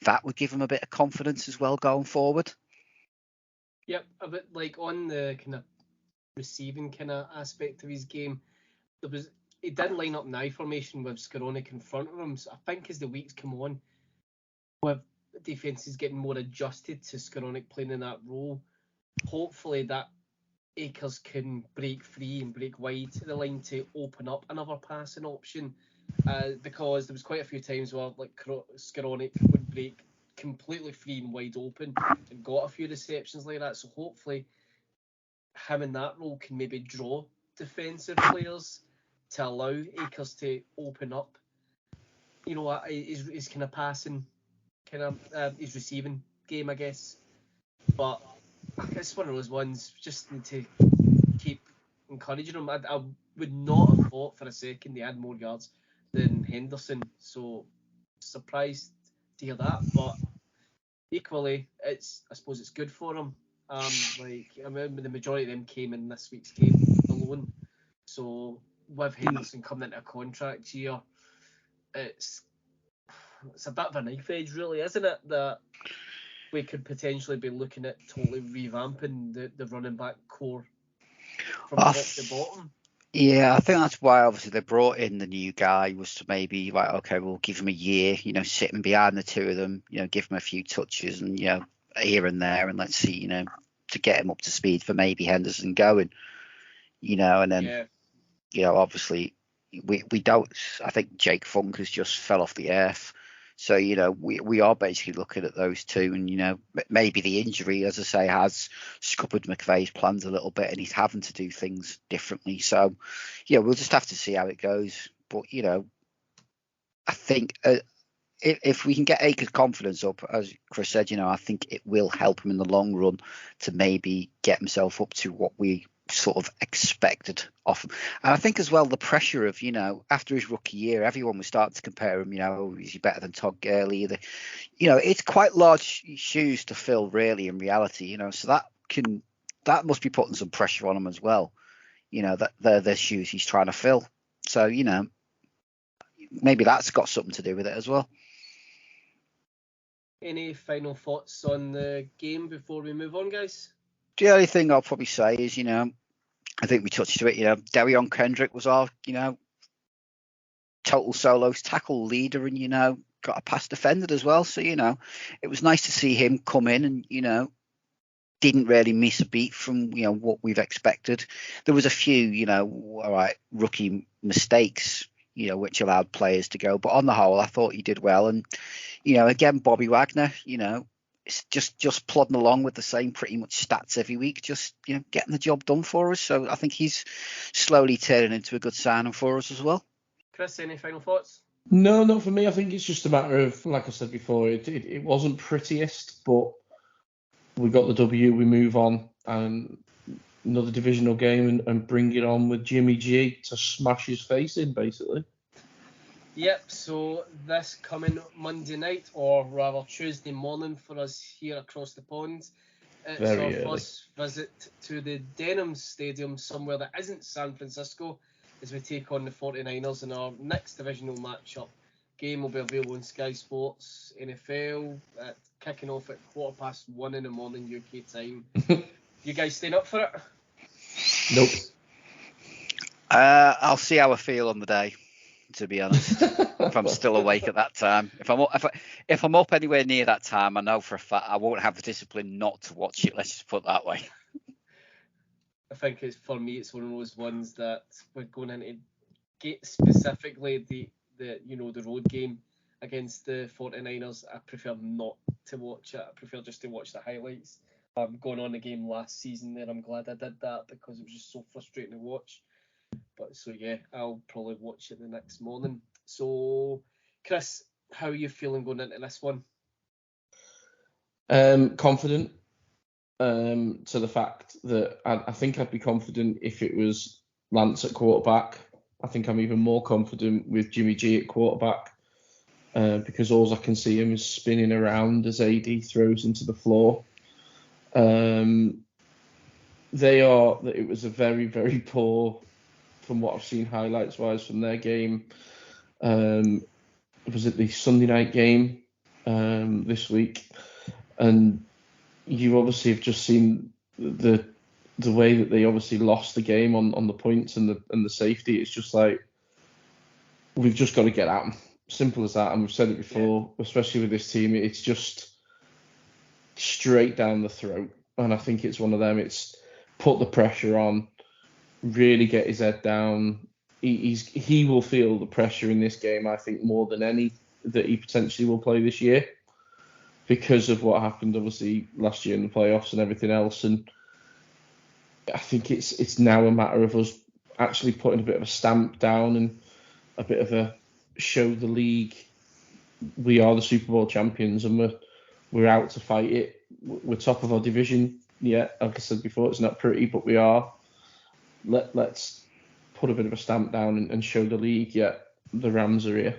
that would give him a bit of confidence as well going forward. Yep, a bit like on the kind of receiving kind of aspect of his game, he did line up in I formation with Skoranek in front of him. So I think as the weeks come on, with defenses getting more adjusted to Skoranek playing in that role, hopefully that Akers can break free and break wide to the line to open up another passing option. Because there was quite a few times where Skoranek would break completely free and wide open and got a few receptions like that. So hopefully him in that role can maybe draw defensive players to allow Akers to open up, his kind of passing, his receiving game, I guess. But it's one of those ones, just need to keep encouraging him. I would not have thought for a second he had more yards than Henderson, so surprised to hear that, but equally I suppose it's good for him. I remember the majority of them came in this week's game alone, so with Henderson coming into a contract year, it's a bit of a knife edge, really, isn't it? That we could potentially be looking at totally revamping the running back core from top to bottom. Yeah, I think that's why obviously they brought in the new guy, was to maybe like, okay, we'll give him a year, sit him behind the two of them, give him a few touches and, here and there, and let's see, to get him up to speed for maybe Henderson going, and then, obviously we don't, I think Jake Funk has just fell off the earth. So, we are basically looking at those two, and, maybe the injury, as I say, has scuppered McVay's plans a little bit and he's having to do things differently. So, we'll just have to see how it goes. But, I think if we can get Akers' confidence up, as Chris said, I think it will help him in the long run to maybe get himself up to what we sort of expected of him. And I think as well the pressure of, after his rookie year, everyone was starting to compare him, is he better than Todd Gurley? It's quite large shoes to fill really in reality, so that must be putting some pressure on him as well, that they're the shoes he's trying to fill. So, maybe that's got something to do with it as well. Any final thoughts on the game before we move on, guys? The only thing I'll probably say is, I think we touched to it, Darion Kendrick was our, total solos tackle leader and, got a pass defended as well. So, it was nice to see him come in and, didn't really miss a beat from, what we've expected. There was a few, all right, rookie mistakes, which allowed players to go. But on the whole, I thought he did well. And, again, Bobby Wagner, it's just plodding along with the same pretty much stats every week, just getting the job done for us. So I think he's slowly turning into a good signing for us as well. Chris, any final thoughts? No, not for me. I think it's just a matter of, like I said before, it wasn't prettiest, but we got the W, we move on, and another divisional game and bring it on with Jimmy G to smash his face in, basically. Yep, so this coming Monday night, or rather Tuesday morning for us here across the pond, it's Very our early. first visit to the Denham Stadium, somewhere that isn't San Francisco, as we take on the 49ers in our next divisional matchup. Game will be available on Sky Sports NFL, kicking off at 1:15 in the morning UK time. You guys staying up for it? Nope. I'll see how I feel on the day, to be honest. If I'm still awake at that time, if I'm up anywhere near that time, I know for a fact I won't have the discipline not to watch it. Let's just put it that way. I think for me, it's one of those ones that we're going into get specifically the road game against the 49ers. I prefer not to watch it. I prefer just to watch the highlights. Going on the game last season there, I'm glad I did that because it was just so frustrating to watch. But so yeah, I'll probably watch it the next morning. So, Chris, how are you feeling going into this one? Confident. To the fact that I think I'd be confident if it was Lance at quarterback. I think I'm even more confident with Jimmy G at quarterback because all I can see him is spinning around as AD throws into the floor. It was a very, very poor, from what I've seen highlights wise from their game. Was it the Sunday night game this week? And you obviously have just seen the way that they obviously lost the game on the points and the safety. It's just like we've just got to get at them. Simple as that. And we've said it before, especially with this team, it's just straight down the throat. And I think it's one of them. It's put the pressure on, really get his head down. He will feel the pressure in this game, I think, more than any that he potentially will play this year because of what happened, obviously, last year in the playoffs and everything else. And I think it's now a matter of us actually putting a bit of a stamp down and a bit of a show the league we are the Super Bowl champions and we're out to fight it. We're top of our division. Yeah, like I said before, it's not pretty, but we are. Let's put a bit of a stamp down and show the league, yeah, the Rams are here.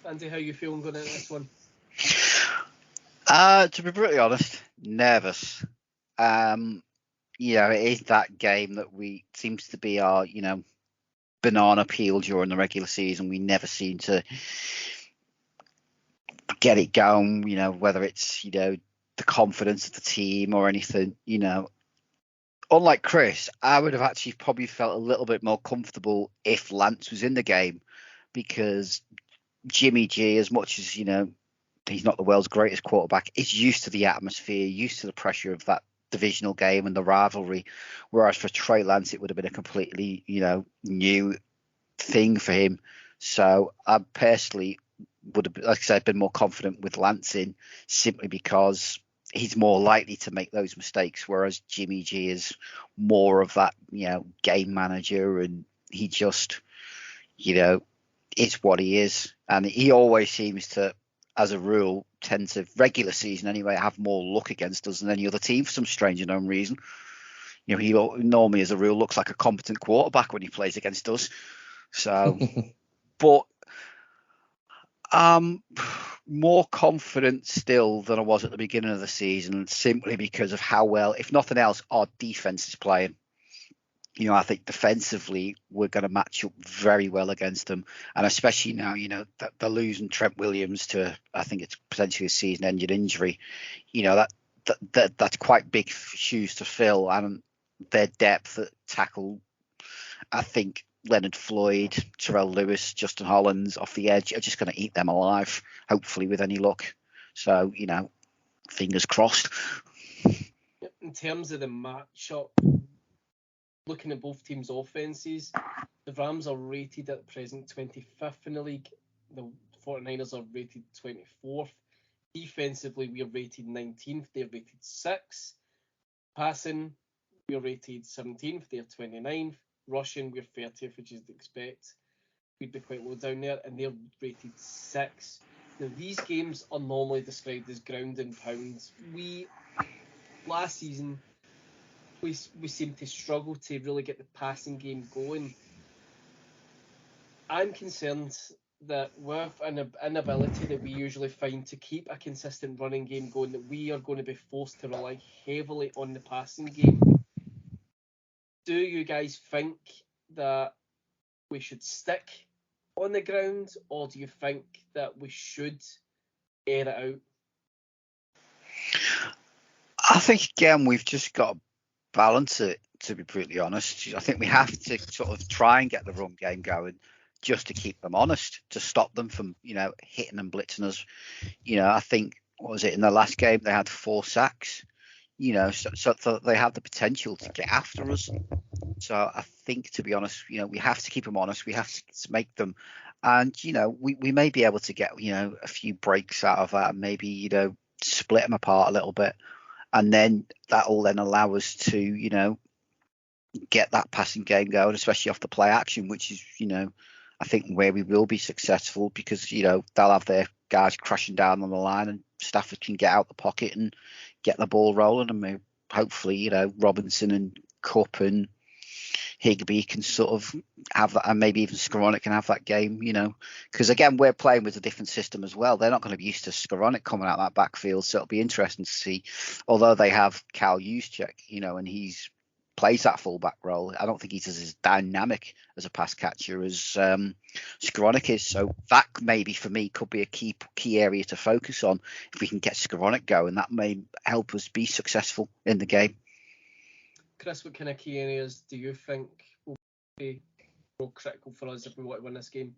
Andy, how you feeling going into this one? To be brutally honest, nervous. It is that game that seems to be our, banana peel during the regular season. We never seem to get it going, whether it's, the confidence of the team or anything, Unlike Chris, I would have actually probably felt a little bit more comfortable if Lance was in the game, because Jimmy G, as much as, he's not the world's greatest quarterback, is used to the atmosphere, used to the pressure of that divisional game and the rivalry. Whereas for Trey Lance, it would have been a completely, new thing for him. So I personally would have, like I said, been more confident with Lance in, simply because he's more likely to make those mistakes, whereas Jimmy G is more of that, game manager, and he just, it's what he is. And he always seems to, as a rule, tend to, regular season anyway, have more luck against us than any other team for some strange unknown reason. He normally, as a rule, looks like a competent quarterback when he plays against us. So, but more confident still than I was at the beginning of the season, simply because of how well, if nothing else, our defense is playing. I think defensively we're going to match up very well against them, and especially now, that they're losing Trent Williams to, I think it's potentially a season-ending injury. That's quite big shoes to fill, and their depth at tackle, I think Leonard Floyd, Terrell Lewis, Justin Hollins off the edge are just going to eat them alive, hopefully with any luck. So, fingers crossed. In terms of the matchup, looking at both teams' offenses, the Rams are rated at present 25th in the league. The 49ers are rated 24th. Defensively, we are rated 19th. They're rated 6th. Passing, we are rated 17th. They're 29th. Rushing, we're 30th, which is to expect. We'd be quite low down there, and they're rated 6th. Now, these games are normally described as ground and pound. Last season, we seemed to struggle to really get the passing game going. I'm concerned that with an inability that we usually find to keep a consistent running game going, that we are going to be forced to rely heavily on the passing game. Do you guys think that we should stick on the ground, or do you think that we should air it out? I think, again, we've just got to balance it, to be brutally honest. I think we have to sort of try and get the run game going just to keep them honest, to stop them from, hitting and blitzing us. I think, what was it, in the last game, they had 4 sacks. So they have the potential to get after us. So I think, to be honest, we have to keep them honest. We have to make them, and we may be able to get a few breaks out of that, and maybe split them apart a little bit, and then that will then allow us to get that passing game going, especially off the play action, which is I think where we will be successful, because they'll have their guys crashing down on the line, and Stafford can get out the pocket and get the ball rolling, and hopefully Robinson and Kupp and Higbee can sort of have that, and maybe even Skoranek can have that game, because again, we're playing with a different system as well. They're not going to be used to Skoranek coming out that backfield, so it'll be interesting to see. Although they have Cal Juszczyk, and he's plays that fullback role, I don't think he's as dynamic as a pass catcher as Skoranek is. So that maybe for me could be a key area to focus on. If we can get Skoranek going, that may help us be successful in the game. Chris, what kind of key areas do you think will be more critical for us if we want to win this game?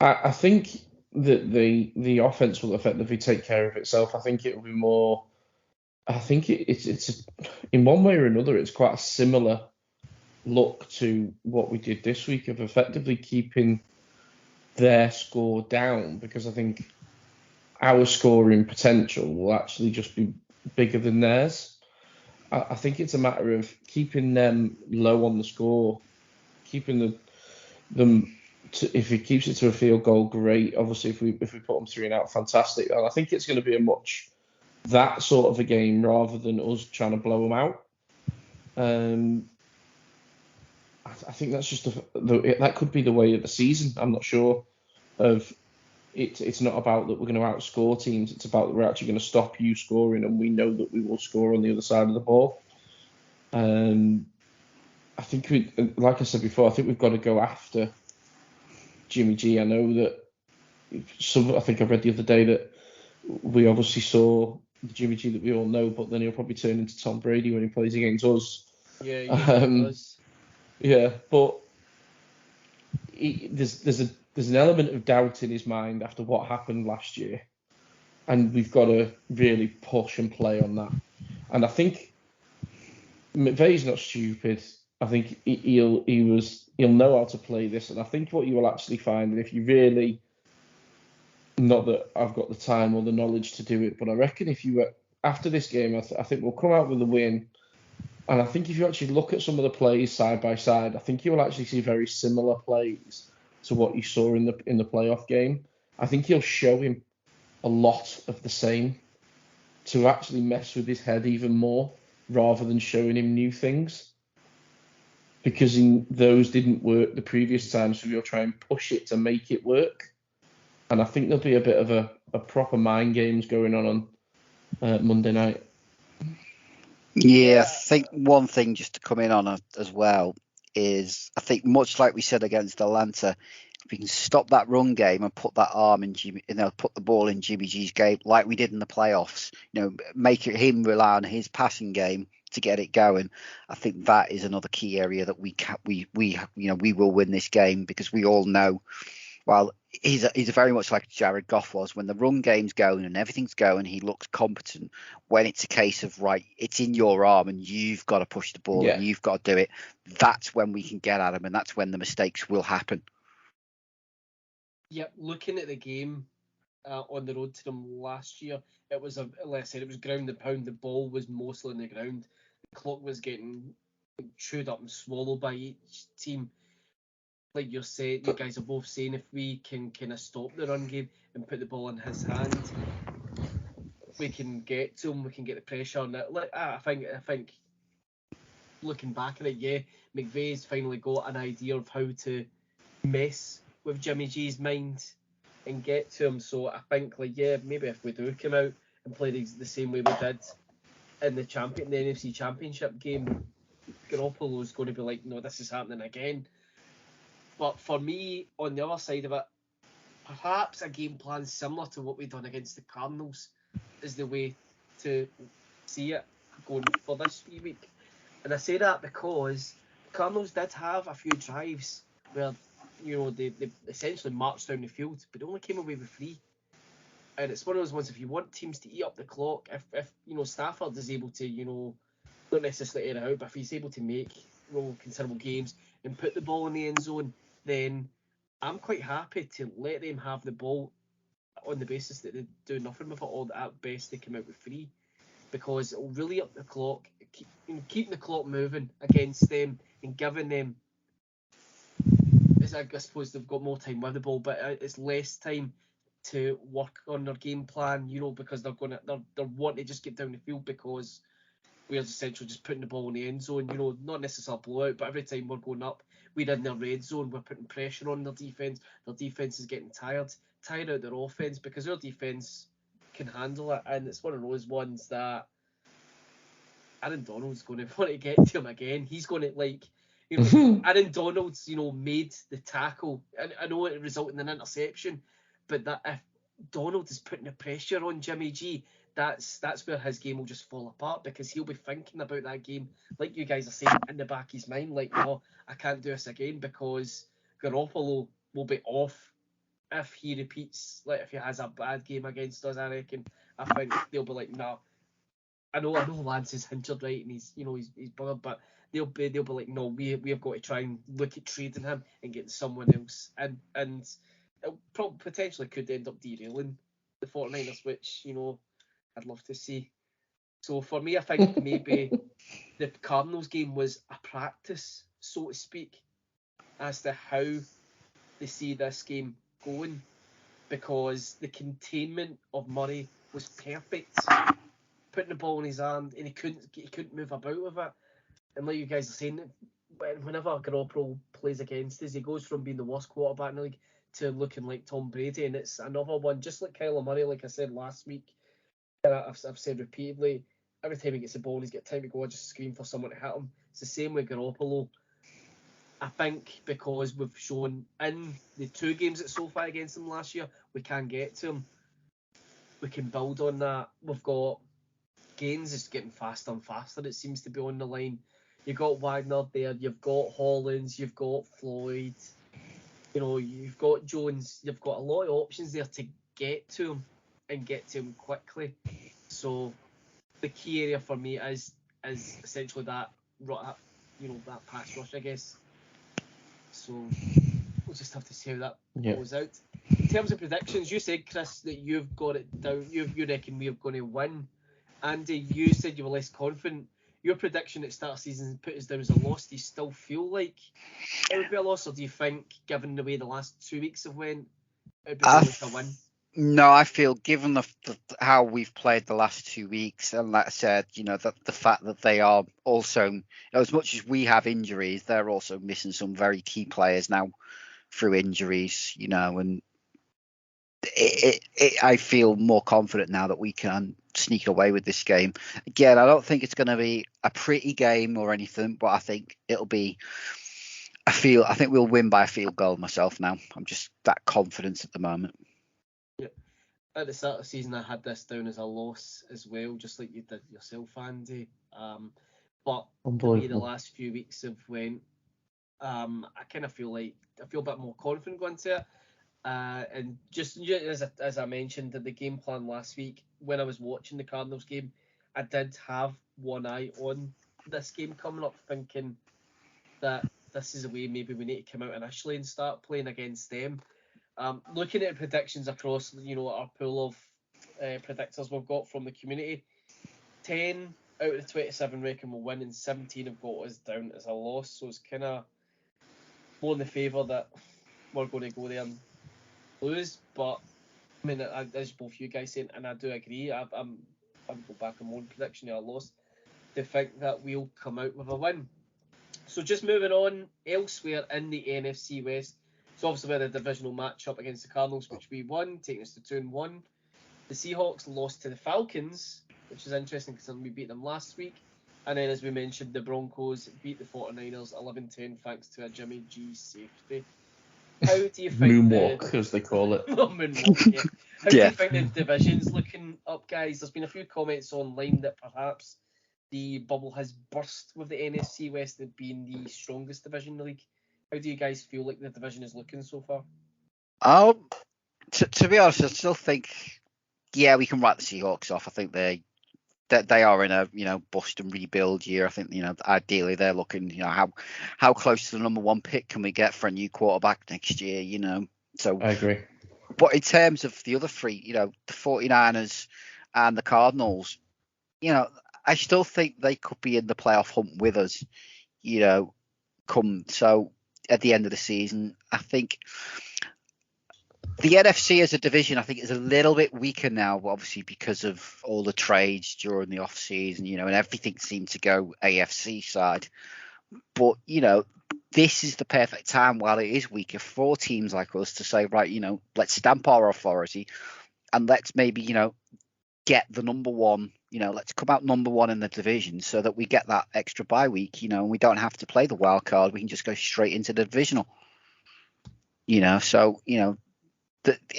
I think that the offense will effectively take care of itself. I think it will be more. I think it's in one way or another, it's quite a similar look to what we did this week of effectively keeping their score down, because I think our scoring potential will actually just be bigger than theirs. I think it's a matter of keeping them low on the score, keeping them. If he keeps it to a field goal, great. Obviously, if we put them 3 and out, fantastic. And I think it's going to be a much that sort of a game rather than us trying to blow them out. I think that's just that could be the way of the season. I'm not sure of it. It's not about that we're going to outscore teams. It's about that we're actually going to stop you scoring, and we know that we will score on the other side of the ball. I I think like I said before, I think we've got to go after Jimmy G. I know that I think I read the other day that we obviously saw the Jimmy G that we all know, but then he'll probably turn into Tom Brady when he plays against us. Yeah, usually does. Yeah, but there's an element of doubt in his mind after what happened last year, and we've got to really push and play on that. And I think McVay's not stupid. I think he'll know how to play this, and I think what you will actually find, and if you really, not that I've got the time or the knowledge to do it, but I reckon if you were after this game, I think we'll come out with a win. And I think if you actually look at some of the plays side by side, I think you will actually see very similar plays to what you saw in the playoff game. I think he'll show him a lot of the same to actually mess with his head even more, rather than showing him new things. Because those didn't work the previous time, so we'll try and push it to make it work. And I think there'll be a bit of a proper mind games going on Monday night. Yeah, I think one thing just to come in on as well is, I think much like we said against Atlanta, if we can stop that run game and put that arm in put the ball in Jimmy G's game like we did in the playoffs, make him rely on his passing game to get it going. I think that is another key area that we will win this game, because we all know, well, he's very much like Jared Goff was. When the run game's going and everything's going, he looks competent. When it's a case of, right, it's in your arm and you've got to push the ball and you've got to do it, that's when we can get at him, and that's when the mistakes will happen. Yep, looking at the game on the road to them last year, it was like I said, it was ground and pound. The ball was mostly on the ground. The clock was getting chewed up and swallowed by each team. Like you guys are both saying, if we can kind of stop the run game and put the ball in his hand, we can get to him. We can get the pressure on it. Like I think, looking back at it, McVay's finally got an idea of how to mess with Jimmy G's mind and get to him. So I think, maybe if we do come out and play the same way we did in the NFC Championship game, Garoppolo's going to be like, no, this is happening again. But for me, on the other side of it, perhaps a game plan similar to what we've done against the Cardinals is the way to see it going for this week. And I say that because the Cardinals did have a few drives where, they essentially marched down the field, but they only came away with 3. And it's one of those ones, if you want teams to eat up the clock, if Stafford is able to, not necessarily air it out, but if he's able to make considerable games and put the ball in the end zone, then I'm quite happy to let them have the ball on the basis that they do nothing with it, or that at best they come out with 3, because it'll really up the clock, keeping the clock moving against them and giving them, I suppose they've got more time with the ball, but it's less time to work on their game plan, because they're wanting to just get down the field, because we're essentially just putting the ball in the end zone, not necessarily blowout, but every time we're going up, we're in their red zone, we're putting pressure on their defence. Their defence is getting tired out their offence, because their defence can handle it, and it's one of those ones that Aaron Donald's going to want to get to him again. He's going to, Aaron Donald's, made the tackle, and I know it resulted in an interception, but that if Donald is putting the pressure on Jimmy G, that's where his game will just fall apart, because he'll be thinking about that game, like you guys are saying, in the back of his mind, like, no, I can't do this again, because Garoppolo will be off if he repeats, like if he has a bad game against us. I reckon, I think they'll be like, no. I know Lance is injured, right, and he's bothered, but they'll be like, no, we have got to try and look at trading him and getting someone else, and it probably potentially could end up derailing the 49ers, which I'd love to see. So for me, I think maybe the Cardinals game was a practice, so to speak, as to how they see this game going, because the containment of Murray was perfect, putting the ball in his hand, and he couldn't move about with it. And like you guys are saying, whenever Garoppolo plays against us, he goes from being the worst quarterback in the league to looking like Tom Brady, and it's another one, just like Kyler Murray, like I said last week, and I've said repeatedly, every time he gets the ball and he's got time to go, I just scream for someone to hit him. It's the same with Garoppolo. I think because we've shown in the 2 games at SoFi against them last year, we can get to them. We can build on that. We've got Gaines is getting faster and faster. It seems to be on the line. You've got Wagner there. You've got Hollins. You've got Floyd. You've got Jones. You've got a lot of options there to get to him and get to him quickly. So the key area for me is essentially that pass rush, I guess. So we'll just have to see how that goes out. In terms of predictions, you said, Chris, that you've got it down. You reckon we're going to win. Andy, you said you were less confident. Your prediction at start of season put us down as a loss. Do you still feel like it would be a loss, or do you think, given the way the last 2 weeks have went, it would be like a win? No, I feel given how we've played the last 2 weeks, and like I said, the fact that they are also, as much as we have injuries, they're also missing some very key players now through injuries, and I feel more confident now that we can sneak away with this game. Again, I don't think it's going to be a pretty game or anything, but I think it'll be. I think we'll win by a field goal myself now. I'm just that confident at the moment. Yeah. At the start of the season, I had this down as a loss as well, just like you did yourself, Andy. But the way the last few weeks have went, I kind of feel a bit more confident going to it. And just as I mentioned in the game plan last week, when I was watching the Cardinals game, I did have one eye on this game coming up, thinking that this is a way maybe we need to come out initially and start playing against them. Looking at predictions across, our pool of predictors we've got from the community, 10 out of the 27 reckon we'll win, and 17 have got us down as a loss. So it's kind of more in the favour that we're going to go there and lose. But I mean, as both you guys saying, and I do agree, I'm go back on my own prediction of a loss, to think that we'll come out with a win. So just moving on, elsewhere in the NFC West, so obviously we had a divisional matchup against the Cardinals, which we won, taking us to 2-1. The Seahawks lost to the Falcons, which is interesting because we beat them last week. And then, as we mentioned, the Broncos beat the 49ers 11-10 thanks to a Jimmy G safety. How do you think moonwalk, as they call it? Moonwalk, yeah. How do you think the division's looking up, guys? There's been a few comments online that perhaps the bubble has burst with the NFC West being the strongest division in the league. How do you guys feel like the division is looking so far? To be honest, I still think, we can write the Seahawks off. I think they are in a bust and rebuild year. I think ideally they're looking how close to the number 1 pick can we get for a new quarterback next year. So I agree. But in terms of the other 3, the 49ers and the Cardinals, I still think they could be in the playoff hunt with us. So at the end of the season, I think the NFC as a division, I think, is a little bit weaker now, obviously because of all the trades during the off season, and everything seemed to go AFC side. But this is the perfect time, while it is weaker, for teams like us to say, right, let's stamp our authority and let's maybe get the number 1. Let's come out number 1 in the division so that we get that extra bye week. And we don't have to play the wild card. We can just go straight into the divisional. So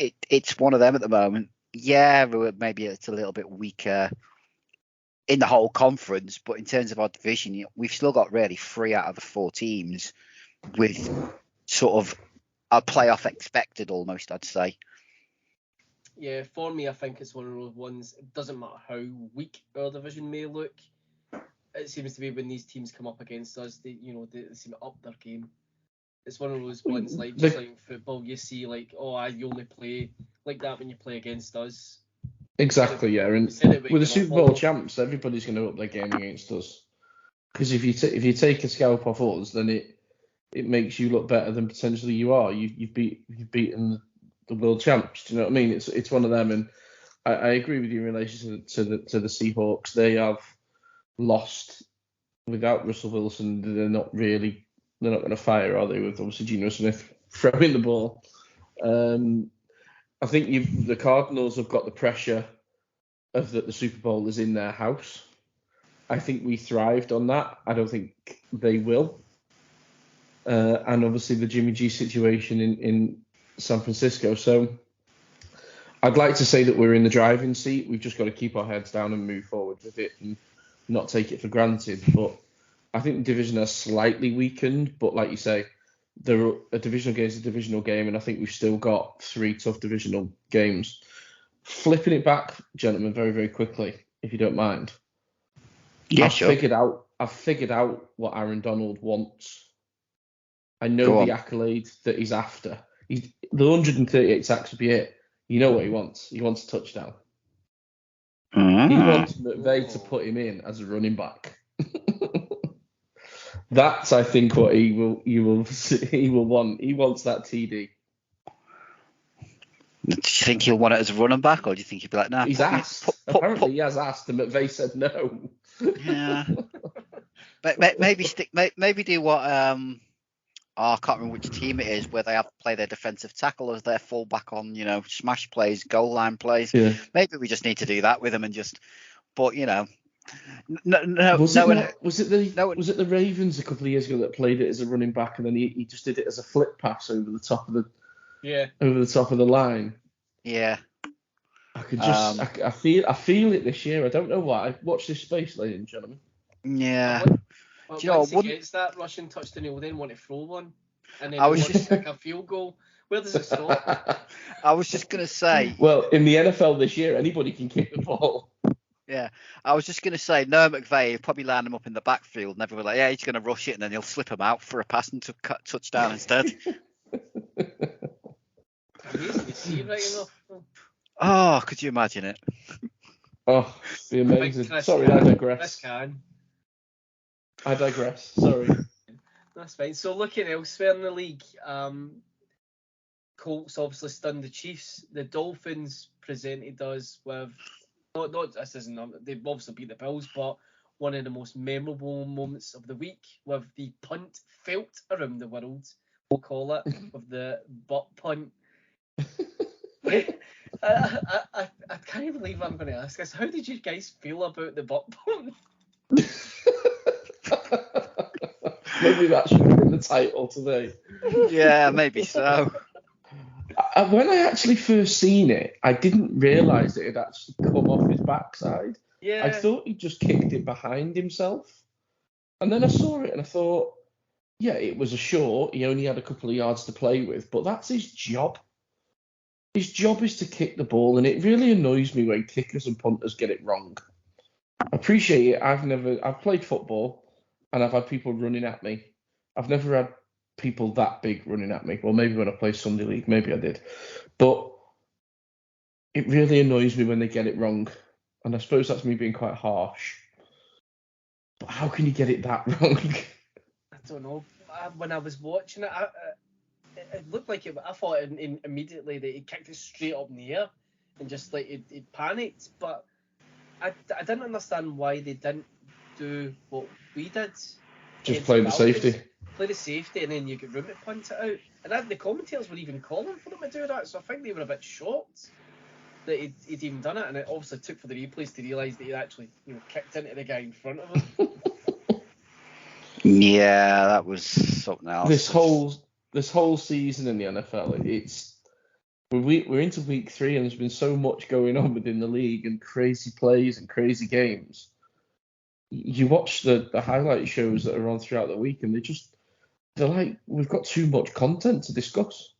it's one of them at the moment. Yeah, maybe it's a little bit weaker in the whole conference, but in terms of our division, we've still got really 3 out of the 4 teams with sort of a playoff expected almost, I'd say. Yeah, for me, I think it's one of those ones. It doesn't matter how weak our division may look. It seems to be when these teams come up against us, they seem to up their game. It's one of those ones like just like in football, you see you only play like that when you play against us. Exactly, yeah. And with the Super Bowl champs, everybody's going to up their game against us. Because if you take a scalp off us, then it makes you look better than potentially you are. You've beaten the world champs. Do you know what I mean? It's one of them, and I agree with you in relation to the Seahawks. They have lost without Russell Wilson. They're not going to fire, are they? With obviously Geno Smith throwing the ball. I think the Cardinals have got the pressure of that the Super Bowl is in their house. I think we thrived on that. I don't think they will. and obviously the Jimmy G situation in San Francisco. So I'd like to say that we're in the driving seat. We've just got to keep our heads down and move forward with it and not take it for granted. But I think the division has slightly weakened. But like you say, a divisional game is a divisional game, and I think we've still got 3 tough divisional games. Flipping it back, gentlemen, very, very quickly, if you don't mind. Yeah, I've sure. figured out what Aaron Donald wants. I know the accolade that he's after. The 138 sacks would be it. You know what he wants? He wants a touchdown. He wants McVay to put him in as a running back. That's, I think, what he will want. He wants that TD. Do you think he'll want it as a running back, or do you think he'll be like, nah? He's asked. Apparently, he has asked, and McVay said no. Yeah. Maybe do what I can't remember which team it is where they have to play their defensive tackle as their fullback on, smash plays, goal line plays. Yeah. Maybe we just need to do that with him and just, but no. Was it the Ravens a couple of years ago that played it as a running back and then he just did it as a flip pass over the top of the line? Yeah. I could just I feel it this year. I don't know why. Watch this space, ladies and gentlemen. Yeah. Do you know, once he gets that rushing touchdown, he'll then want to throw one, and then kick a field goal. Where does it stop? I was just going to say. Well, in the NFL this year, anybody can kick the ball. Yeah, I was just going to say, Noah McVay will probably line him up in the backfield, and everyone like, yeah, he's going to rush it, and then he'll slip him out for a pass and touchdown instead. Amazing to see, right enough. Oh, could you imagine it? Oh, be amazing. Sorry, I digress. I digress. Sorry. That's fine. So looking elsewhere in the league, Colts obviously stunned the Chiefs. The Dolphins presented us with not this isn't they've obviously beat the Bills, but one of the most memorable moments of the week with the punt felt around the world. We'll call it with the butt punt. I can't believe I'm going to ask this. How did you guys feel about the butt punt? Maybe that should have been the title today. Yeah, maybe so. When I actually first seen it, I didn't realise it had actually come off his backside. Yeah. I thought he just kicked it behind himself. And then I saw it and I thought, yeah, it was a short. He only had a couple of yards to play with, but that's his job. His job is to kick the ball, and it really annoys me when kickers and punters get it wrong. I appreciate it. I've played football, and I've had people running at me. I've never had people that big running at me. Well, maybe when I played Sunday League, maybe I did. But it really annoys me when they get it wrong. And I suppose that's me being quite harsh. But how can you get it that wrong? I don't know. When I was watching it, it looked like it. I thought immediately that he kicked it straight up in the air and just like it panicked. But I didn't understand why they didn't do what we did. Just play the safety. Play the safety, and then you get room to punt it out. And the commentators were even calling for them to do that, so I think they were a bit shocked that he'd even done it. And it obviously took for the replays to realise that he'd actually kicked into the guy in front of him. Yeah, that was something else. This whole season in the NFL, we're into week 3, and there's been so much going on within the league and crazy plays and crazy games. You watch the highlight shows that are on throughout the week, and they're like, we've got too much content to discuss.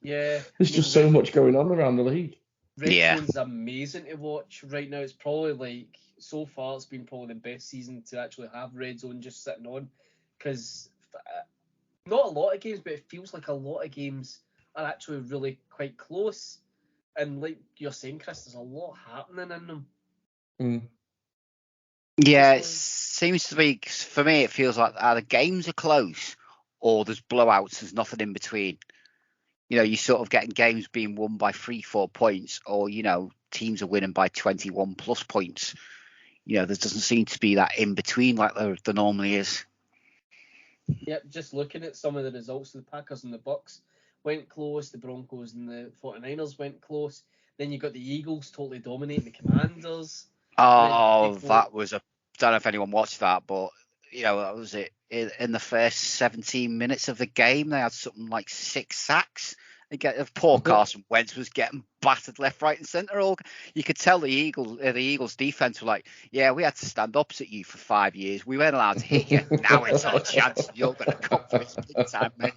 Yeah. There's just so much going on around the league. Red Zone's amazing to watch right now. It's probably so far it's been probably the best season to actually have Red Zone just sitting on, because not a lot of games, but it feels like a lot of games are actually really quite close. And like you're saying, Chris, there's a lot happening in them. Mm. Yeah, it seems to be, for me, it feels like either games are close or there's blowouts. There's nothing in between. You sort of getting games being won by 3-4 points, or, teams are winning by 21 plus points. There doesn't seem to be that in between like there normally is. Yep, just looking at some of the results, the Packers and the Bucks went close, the Broncos and the 49ers went close. Then you got the Eagles totally dominating the Commanders. Oh, that was don't know if anyone watched that, but what was it? In the first 17 minutes of the game, they had something like 6 sacks. Poor Carson Wentz was getting battered left, right, and centre. You could tell the Eagles defense were like, yeah, we had to stand opposite you for 5 years. We weren't allowed to hit you. Now it's our chance. You're going to come for us big time, mate.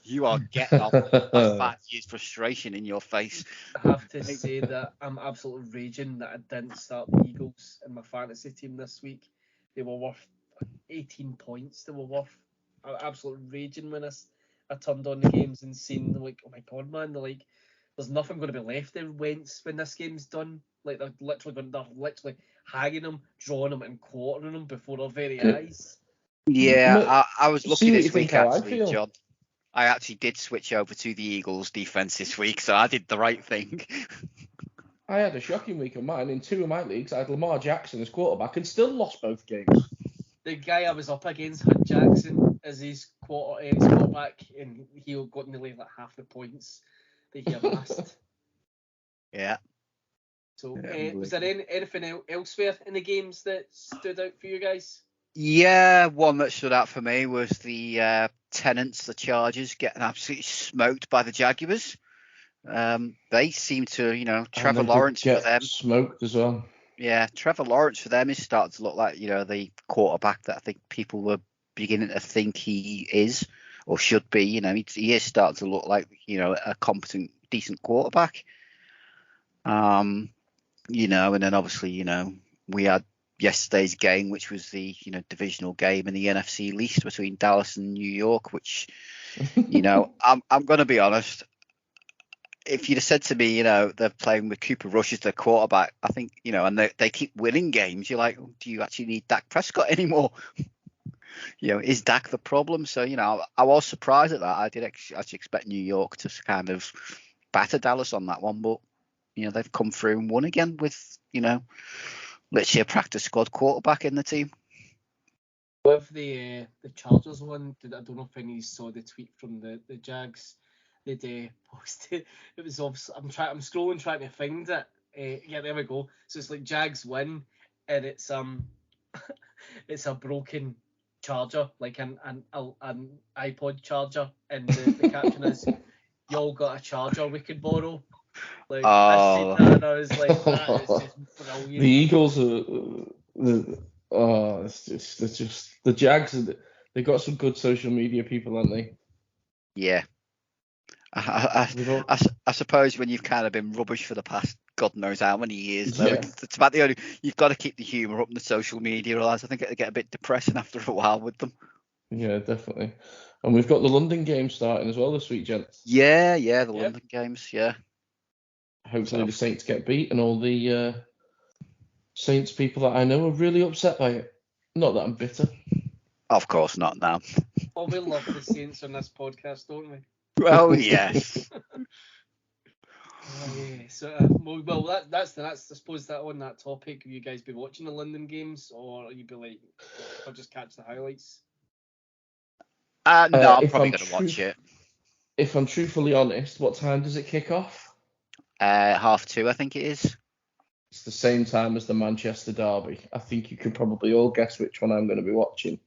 You are getting off that 5 years frustration in your face. I have to say that I'm absolutely raging that I didn't start the Eagles in my fantasy team this week. They were worth 18 points. They were worth. I'm absolutely raging when I turned on the games and seen them, like, oh my god, man, they're like, there's nothing going to be left of Wentz when this game's done. Like, they're literally hanging him, drawing him, and quartering him before our very eyes. Yeah, I was looking this week, how I actually, feel. John. I actually did switch over to the Eagles defense this week, so I did the right thing. I had a shocking week of mine. In 2 of my leagues, I had Lamar Jackson as quarterback and still lost both games. The guy I was up against had Jackson as his quarterback, and he got nearly like half the points that he amassed. Yeah. So, was there anything elsewhere in the games that stood out for you guys? Yeah, one that stood out for me was the Tenants, the Chargers, getting absolutely smoked by the Jaguars. They seem to, Trevor Lawrence for them. Smoked as well. Yeah, Trevor Lawrence for them is starting to look like, the quarterback that I think people were beginning to think he is or should be. He is starting to look like, a competent, decent quarterback. And then obviously, we had yesterday's game, which was the, divisional game in the NFC East between Dallas and New York, which, I'm going to be honest. If you'd have said to me, they're playing with Cooper Rush as their quarterback, I think, and they keep winning games, you're like, do you actually need Dak Prescott anymore? Is Dak the problem? So, I was surprised at that. I did actually expect New York to kind of batter Dallas on that one, but, they've come through and won again with, literally a practice squad quarterback in the team. With the Chargers one, I don't know if any of you saw the tweet from the Jags. They posted. It was obviously, I'm scrolling trying to find it. Yeah, there we go. So it's like Jags win, and it's it's a broken charger, like an iPod charger, and the caption is, "Y'all got a charger we could borrow." Like, I seen that and I was like, that is just brilliant. The Eagles it's just the Jags. They got some good social media people, haven't they? Yeah. I suppose when you've kind of been rubbish for the past God knows how many years, though, it's about the only. You've got to keep the humour up in the social media, otherwise I think it'll get a bit depressing after a while with them. Yeah, definitely. And we've got the London game starting as well this week, gents. Yeah, the London games, yeah. Hopefully the Saints get beat, and all the Saints people that I know are really upset by it. Not that I'm bitter. Of course not now. Oh, we love the Saints on this podcast, don't we? Oh yes. Oh, yeah. So, well, that's I suppose that on that topic. Have you guys be watching the London games, or you be like, I'll just catch the highlights? No, I'm probably going to watch it. If I'm truthfully honest, what time does it kick off? 2:30, I think it is. It's the same time as the Manchester derby. I think you can probably all guess which one I'm going to be watching.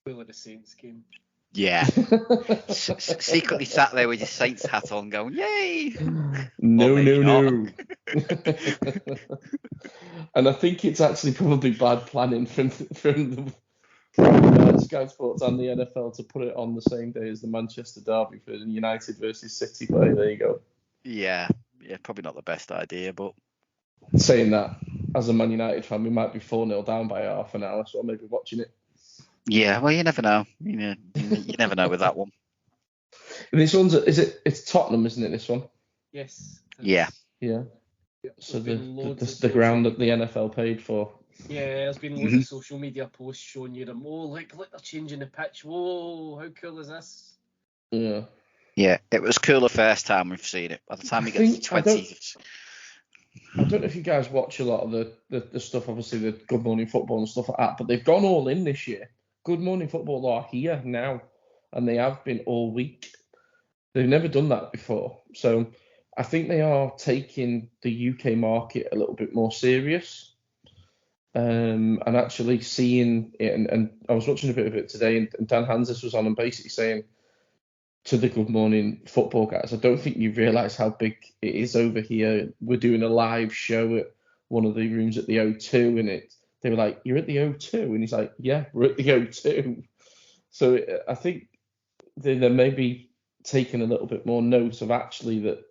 Clearly the Saints game. Yeah. Secretly sat there with your Saints hat on going, yay! No. And I think it's actually probably bad planning from the Sky Sports and the NFL to put it on the same day as the Manchester derby for the United versus City play. There you go. Yeah, probably not the best idea, but... Saying that, as a Man United fan, we might be 4-0 down by half an hour, so I may be watching it. Yeah, well, you never know. You never know with that one. And this one's, it's Tottenham, isn't it, this one? Yes. Yeah. Yeah. Yep, So the ground that the NFL paid for. Yeah, there's been loads of social media posts showing you them. Oh, look, they're changing the pitch. Whoa, how cool is this? Yeah. Yeah, it was cool the first time we've seen it. By the time we get to 20... I don't know if you guys watch a lot of the stuff, obviously the Good Morning Football and stuff like that, but they've gone all in this year. Good Morning Football are here now, and they have been all week. They've never done that before. So I think they are taking the UK market a little bit more serious. and actually seeing it, and I was watching a bit of it today, and Dan Hansis was on and basically saying to the Good Morning Football guys, I don't think you realise how big it is over here. We're doing a live show at one of the rooms at the O2, and they were like, "You're at the O2?" And he's like, "Yeah, we're at the O2." So I think they're maybe taking a little bit more note of actually that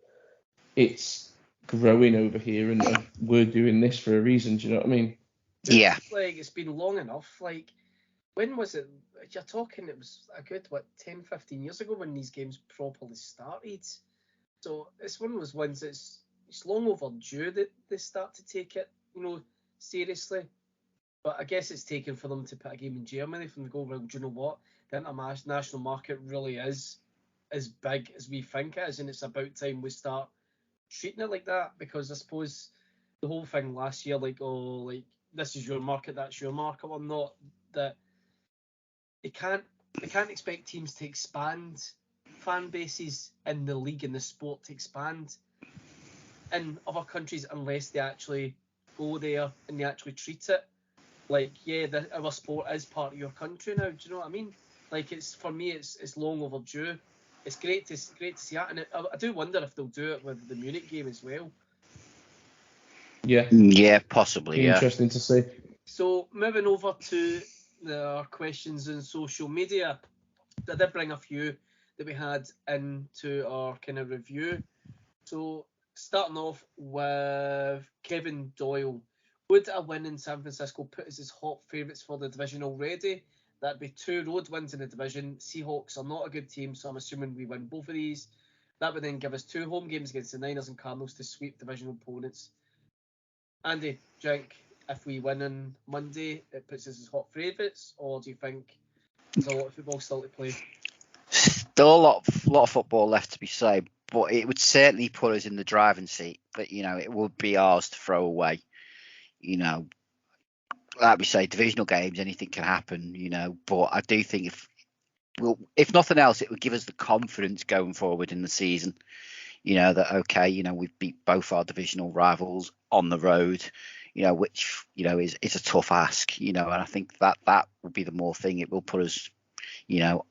it's growing over here, and we're doing this for a reason. Do you know what I mean? Yeah. It's been long enough. Like, when was it? You're talking, it was a good, 10, 15 years ago when these games properly started. So it's one of those ones that's it's long overdue that they start to take it, seriously. But I guess it's taken for them to put a game in Germany from the go, well, do you know what? The international market really is as big as we think it is, and it's about time we start treating it like that, because I suppose the whole thing last year, this is your market, that's your market, or not, that they can't expect teams to expand fan bases in the league and the sport to expand in other countries unless they actually go there and they actually treat it like, our sport is part of your country now. Do you know what I mean? Like, for me, it's long overdue. It's great to see that, and I do wonder if they'll do it with the Munich game as well. Yeah, possibly. Interesting to see. So moving over to our questions on social media, I did bring a few that we had into our kind of review. So starting off with Kevin Doyle. Would a win in San Francisco put us as hot favourites for the division already? That'd be 2 road wins in the division. Seahawks are not a good team, so I'm assuming we win both of these. That would then give us 2 home games against the Niners and Cardinals to sweep divisional opponents. Andy, do you think if we win on Monday, it puts us as hot favourites, or do you think there's a lot of football still to play? Still a lot of football left to be said, but it would certainly put us in the driving seat. But it would be ours to throw away. Like we say, divisional games, anything can happen. But I do think if nothing else, it would give us the confidence going forward in the season. That okay, we've beat both our divisional rivals on the road. Which is a tough ask. And I think that will be the more thing. It will put us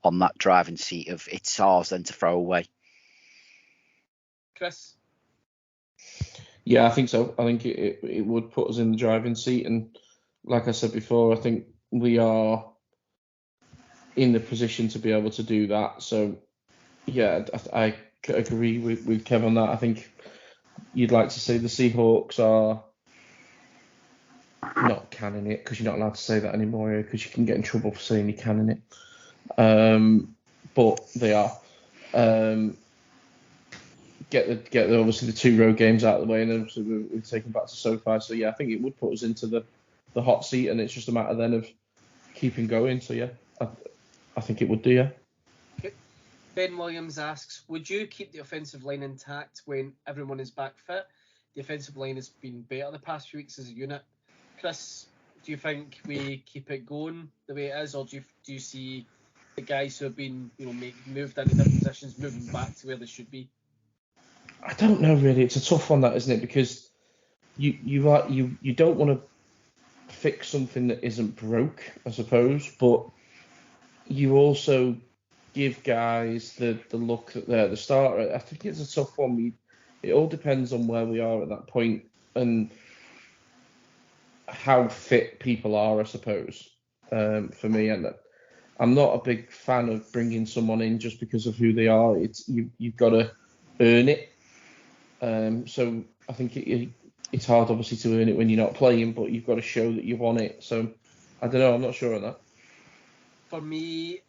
on that driving seat of it's ours then to throw away. Chris? Yeah, I think so. I think it would put us in the driving seat, and like I said before, I think we are in the position to be able to do that. So yeah, I agree with Kev on that. I think you'd like to say the Seahawks are not canning it, because you're not allowed to say that anymore, because you can get in trouble for saying you're canning it. But they are. Get obviously the 2 road games out of the way, and then obviously we're taken back to SoFi. So yeah, I think it would put us into the hot seat, and it's just a matter then of keeping going. So yeah, I think it would do. Yeah. Okay. Ben Williams asks, would you keep the offensive line intact when everyone is back fit? The offensive line has been better the past few weeks as a unit. Chris, do you think we keep it going the way it is, or do you see the guys who have been moved into different positions moving back to where they should be? I don't know really. It's a tough one, that, isn't it? Because you don't want to fix something that isn't broke, I suppose, but you also give guys the look that they're the starter. I think it's a tough one. It all depends on where we are at that point and how fit people are, I suppose. For me, and I'm not a big fan of bringing someone in just because of who they are. You've got to earn it. So I think it's hard, obviously, to earn it when you're not playing, but you've got to show that you want it. So I don't know. I'm not sure on that. For me,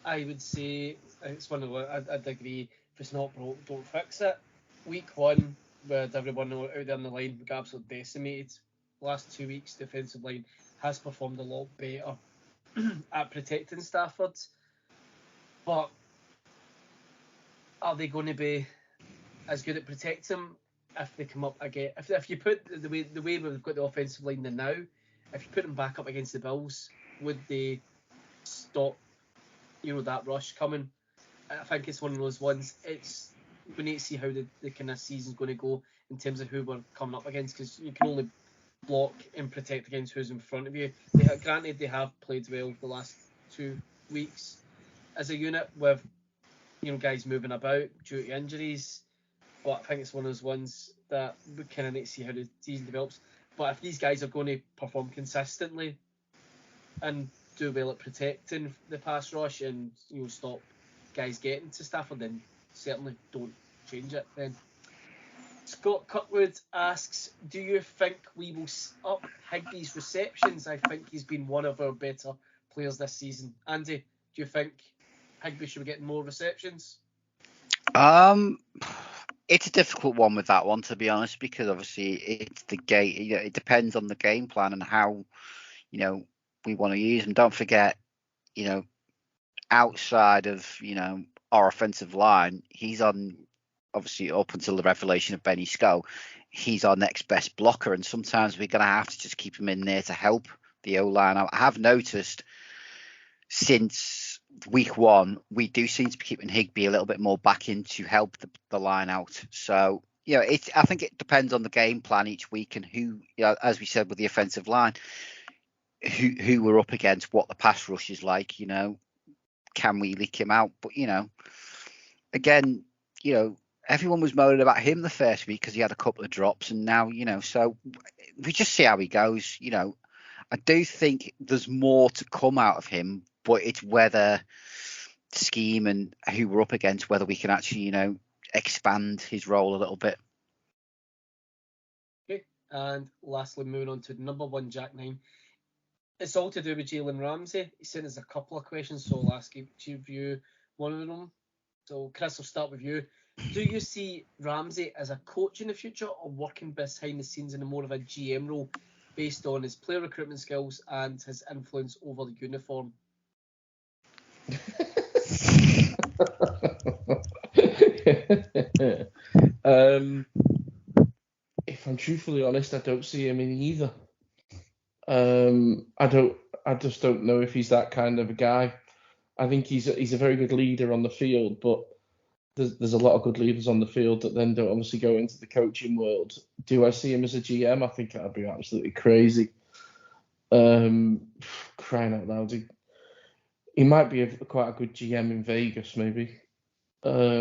I would say it's one of I'd agree. If it's not broke, don't fix it. Week 1, with everyone out there on the line, we got absolutely decimated. Last 2 weeks, the defensive line has performed a lot better at protecting Stafford. But are they going to be as good at protecting him if they come up again? If you put the way we've got the offensive line now, if you put them back up against the Bills, would they stop that rush coming? I think it's one of those ones. We need to see how the kind of season's going to go in terms of who we're coming up against, because you can only block and protect against who's in front of you. Granted, they have played well the last 2 weeks as a unit with guys moving about due to injuries, but I think it's one of those ones that we kind of need to see how the season develops. But if these guys are going to perform consistently and do well at protecting the pass rush and stop guys getting to Stafford, then certainly don't change it then. Scott Cutwood asks, do you think we will up Higby's receptions? I think he's been one of our better players this season. Andy, do you think Higby should be getting more receptions? It's a difficult one with that one, to be honest, because obviously it's the game. It depends on the game plan and how we want to use him. Don't forget, outside of our offensive line, he's on, obviously up until the revelation of Benny Sco, he's our next best blocker, and sometimes we're going to have to just keep him in there to help the O-line. I have noticed since week 1, we do seem to be keeping Higby a little bit more back in to help the line out. So, I think it depends on the game plan each week and who, as we said with the offensive line, who we're up against, what the pass rush is like, can we leak him out? But, again, everyone was moaning about him the first week because he had a couple of drops, and now, so we just see how he goes. I do think there's more to come out of him, but it's whether scheme and who we're up against, whether we can actually, expand his role a little bit. Okay, and lastly, moving on to number 1, Jack 9. It's all to do with Jalen Ramsey. He sent us a couple of questions, so I'll ask each of you one of them. So, Chris, I'll start with you. Do you see Ramsey as a coach in the future or working behind the scenes in a more of a GM role based on his player recruitment skills and his influence over the uniform? If I'm truthfully honest, I don't see him in either. I just don't know if he's that kind of a guy. I think he's a very good leader on the field, but there's a lot of good leaders on the field that then don't obviously go into the coaching world. Do I see him as a GM? I think that'd be absolutely crazy. Crying out loud, he might be quite a good GM in Vegas, maybe. That's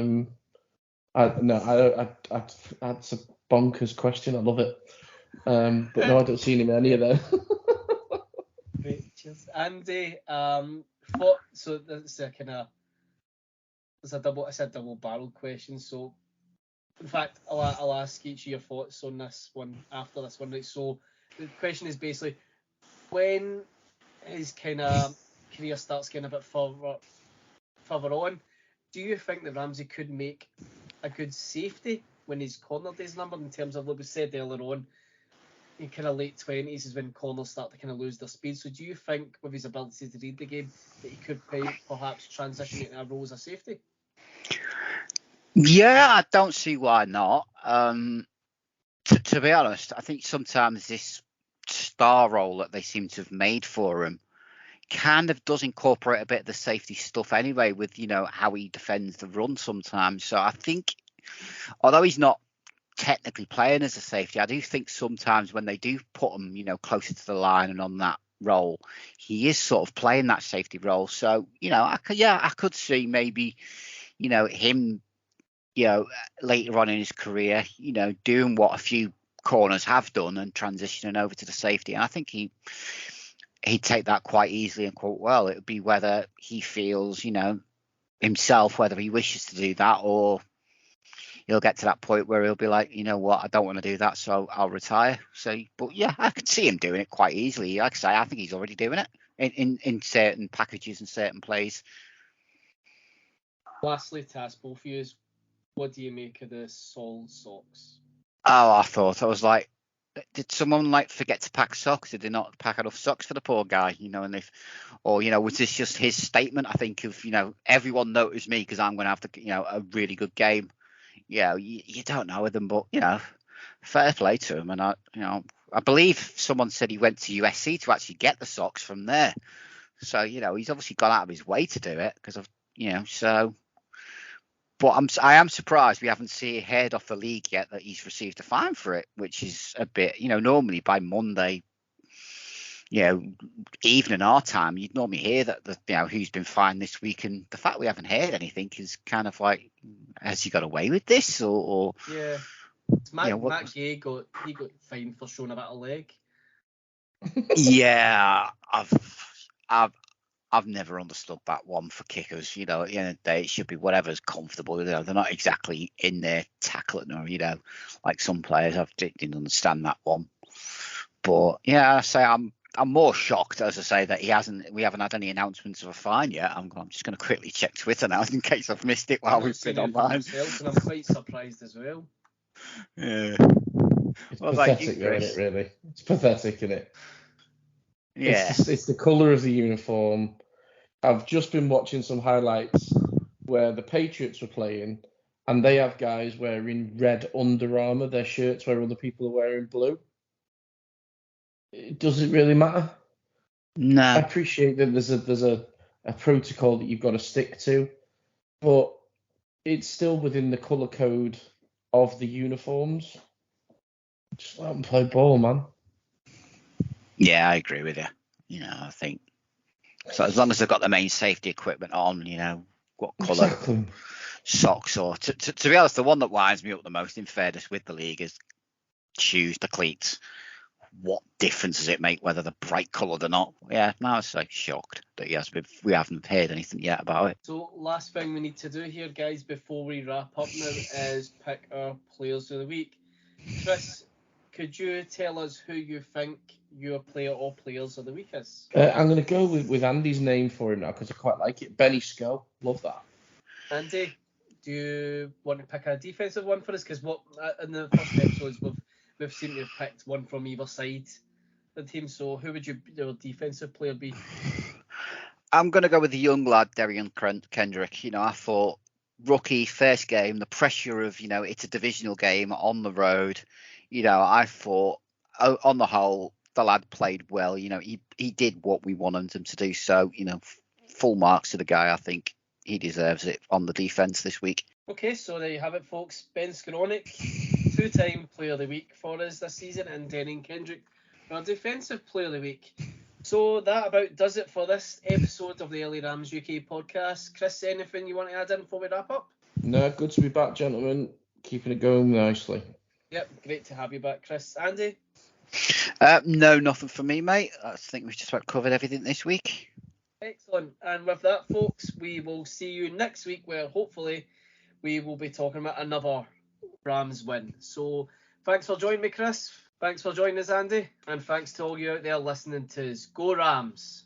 a bonkers question. I love it. But no, I don't see him in any of them. Great, cheers. Andy, so that's a kind of, it's a double barrel question. So, in fact, I'll ask each of your thoughts on this one after this one. Right? So, the question is basically, when his kind of career starts getting a bit further on, do you think that Ramsey could make a good safety when his corner days numbered, in terms of what we said earlier on, in kind of late 20s is when corners start to kind of lose their speed. So do you think with his ability to read the game that he could perhaps transition into a role as a safety? Yeah, I don't see why not. To be honest, I think sometimes this star role that they seem to have made for him kind of does incorporate a bit of the safety stuff anyway, with how he defends the run sometimes. So I think, although he's not technically playing as a safety, I do think sometimes when they do put him closer to the line and on that role, he is sort of playing that safety role. So I could see maybe him later on in his career doing what a few corners have done and transitioning over to the safety. And I think he'd take that quite easily and quite well. It would be whether he feels himself, whether he wishes to do that, or he'll get to that point where he'll be like, you know what, I don't want to do that, so I'll retire. So, but yeah, I could see him doing it quite easily. Like I say, I think he's already doing it in certain packages and certain plays. Lastly, to ask both of you, what do you make of the Sol socks? Oh, I was like, did someone forget to pack socks? Did they not pack enough socks for the poor guy? Was this just his statement? I think of everyone noticed me because I'm going to have a really good game. You don't know with them, but fair play to him. And I believe someone said he went to USC to actually get the socks from there. So he's obviously gone out of his way to do it because of so. But I am surprised we haven't heard off the league yet that he's received a fine for it, which is a bit, normally by Monday, evening our time, you'd normally hear that who's been fined this week, and the fact we haven't heard anything is kind of like, has he got away with this, or yeah, Matt Gay got fined for showing a bit of leg. Yeah, I've never understood that one for kickers. At the end of the day, it should be whatever's comfortable. They're not exactly in there tackling or, like some players. I didn't understand that one. But yeah, I say I'm more shocked, as I say, that we haven't had any announcements of a fine yet. I'm just going to quickly check Twitter now in case I've missed it while we've been online. Myself, and I'm quite surprised as well. Yeah. It's what pathetic, about you, Chris? isn't it, really? It's pathetic, isn't it? Yeah. It's the colour of the uniform. I've just been watching some highlights where the Patriots were playing, and they have guys wearing red Under Armour, their shirts, where other people are wearing blue. Does it really matter? No. I appreciate that there's a protocol that you've got to stick to, but it's still within the colour code of the uniforms. Just let them play ball, man. Yeah, I agree with you. I think so. As long as they've got the main safety equipment on, what colour Exactly. socks or to be honest, the one that winds me up the most, in fairness with the league, is shoes, the cleats. What difference does it make whether they're bright coloured or not? Yeah, no, I was like shocked that we haven't heard anything yet about it. So last thing we need to do here, guys, before we wrap up now, is pick our players of the week. Chris, could you tell us who you think your player or players of the week is? I'm going to go with Andy's name for him now because I quite like it. Benny Sco. Love that. Andy, do you want to pick a defensive one for us? Because in the first episodes we've seemed to have picked one from either side of the team. So who would your defensive player be? I'm going to go with the young lad, Derian Kendrick. I thought rookie, first game, the pressure of, it's a divisional game on the road. I thought on the whole, the lad played well. He did what we wanted him to do. So, full marks to the guy. I think he deserves it on the defense this week. Okay, so there you have it, folks. Ben Skowronek, 2-time player of the week for us this season, and Derian Kendrick, our defensive player of the week. So that about does it for this episode of the LA Rams UK podcast. Chris, anything you want to add in before we wrap up? No, good to be back, gentlemen. Keeping it going nicely. Yep, great to have you back, Chris. Andy? No, nothing for me, mate. I think we've just about covered everything this week. Excellent. And with that, folks, we will see you next week, where hopefully we will be talking about another Rams win. So thanks for joining me, Chris. Thanks for joining us, Andy. And thanks to all you out there listening to us. Go Rams!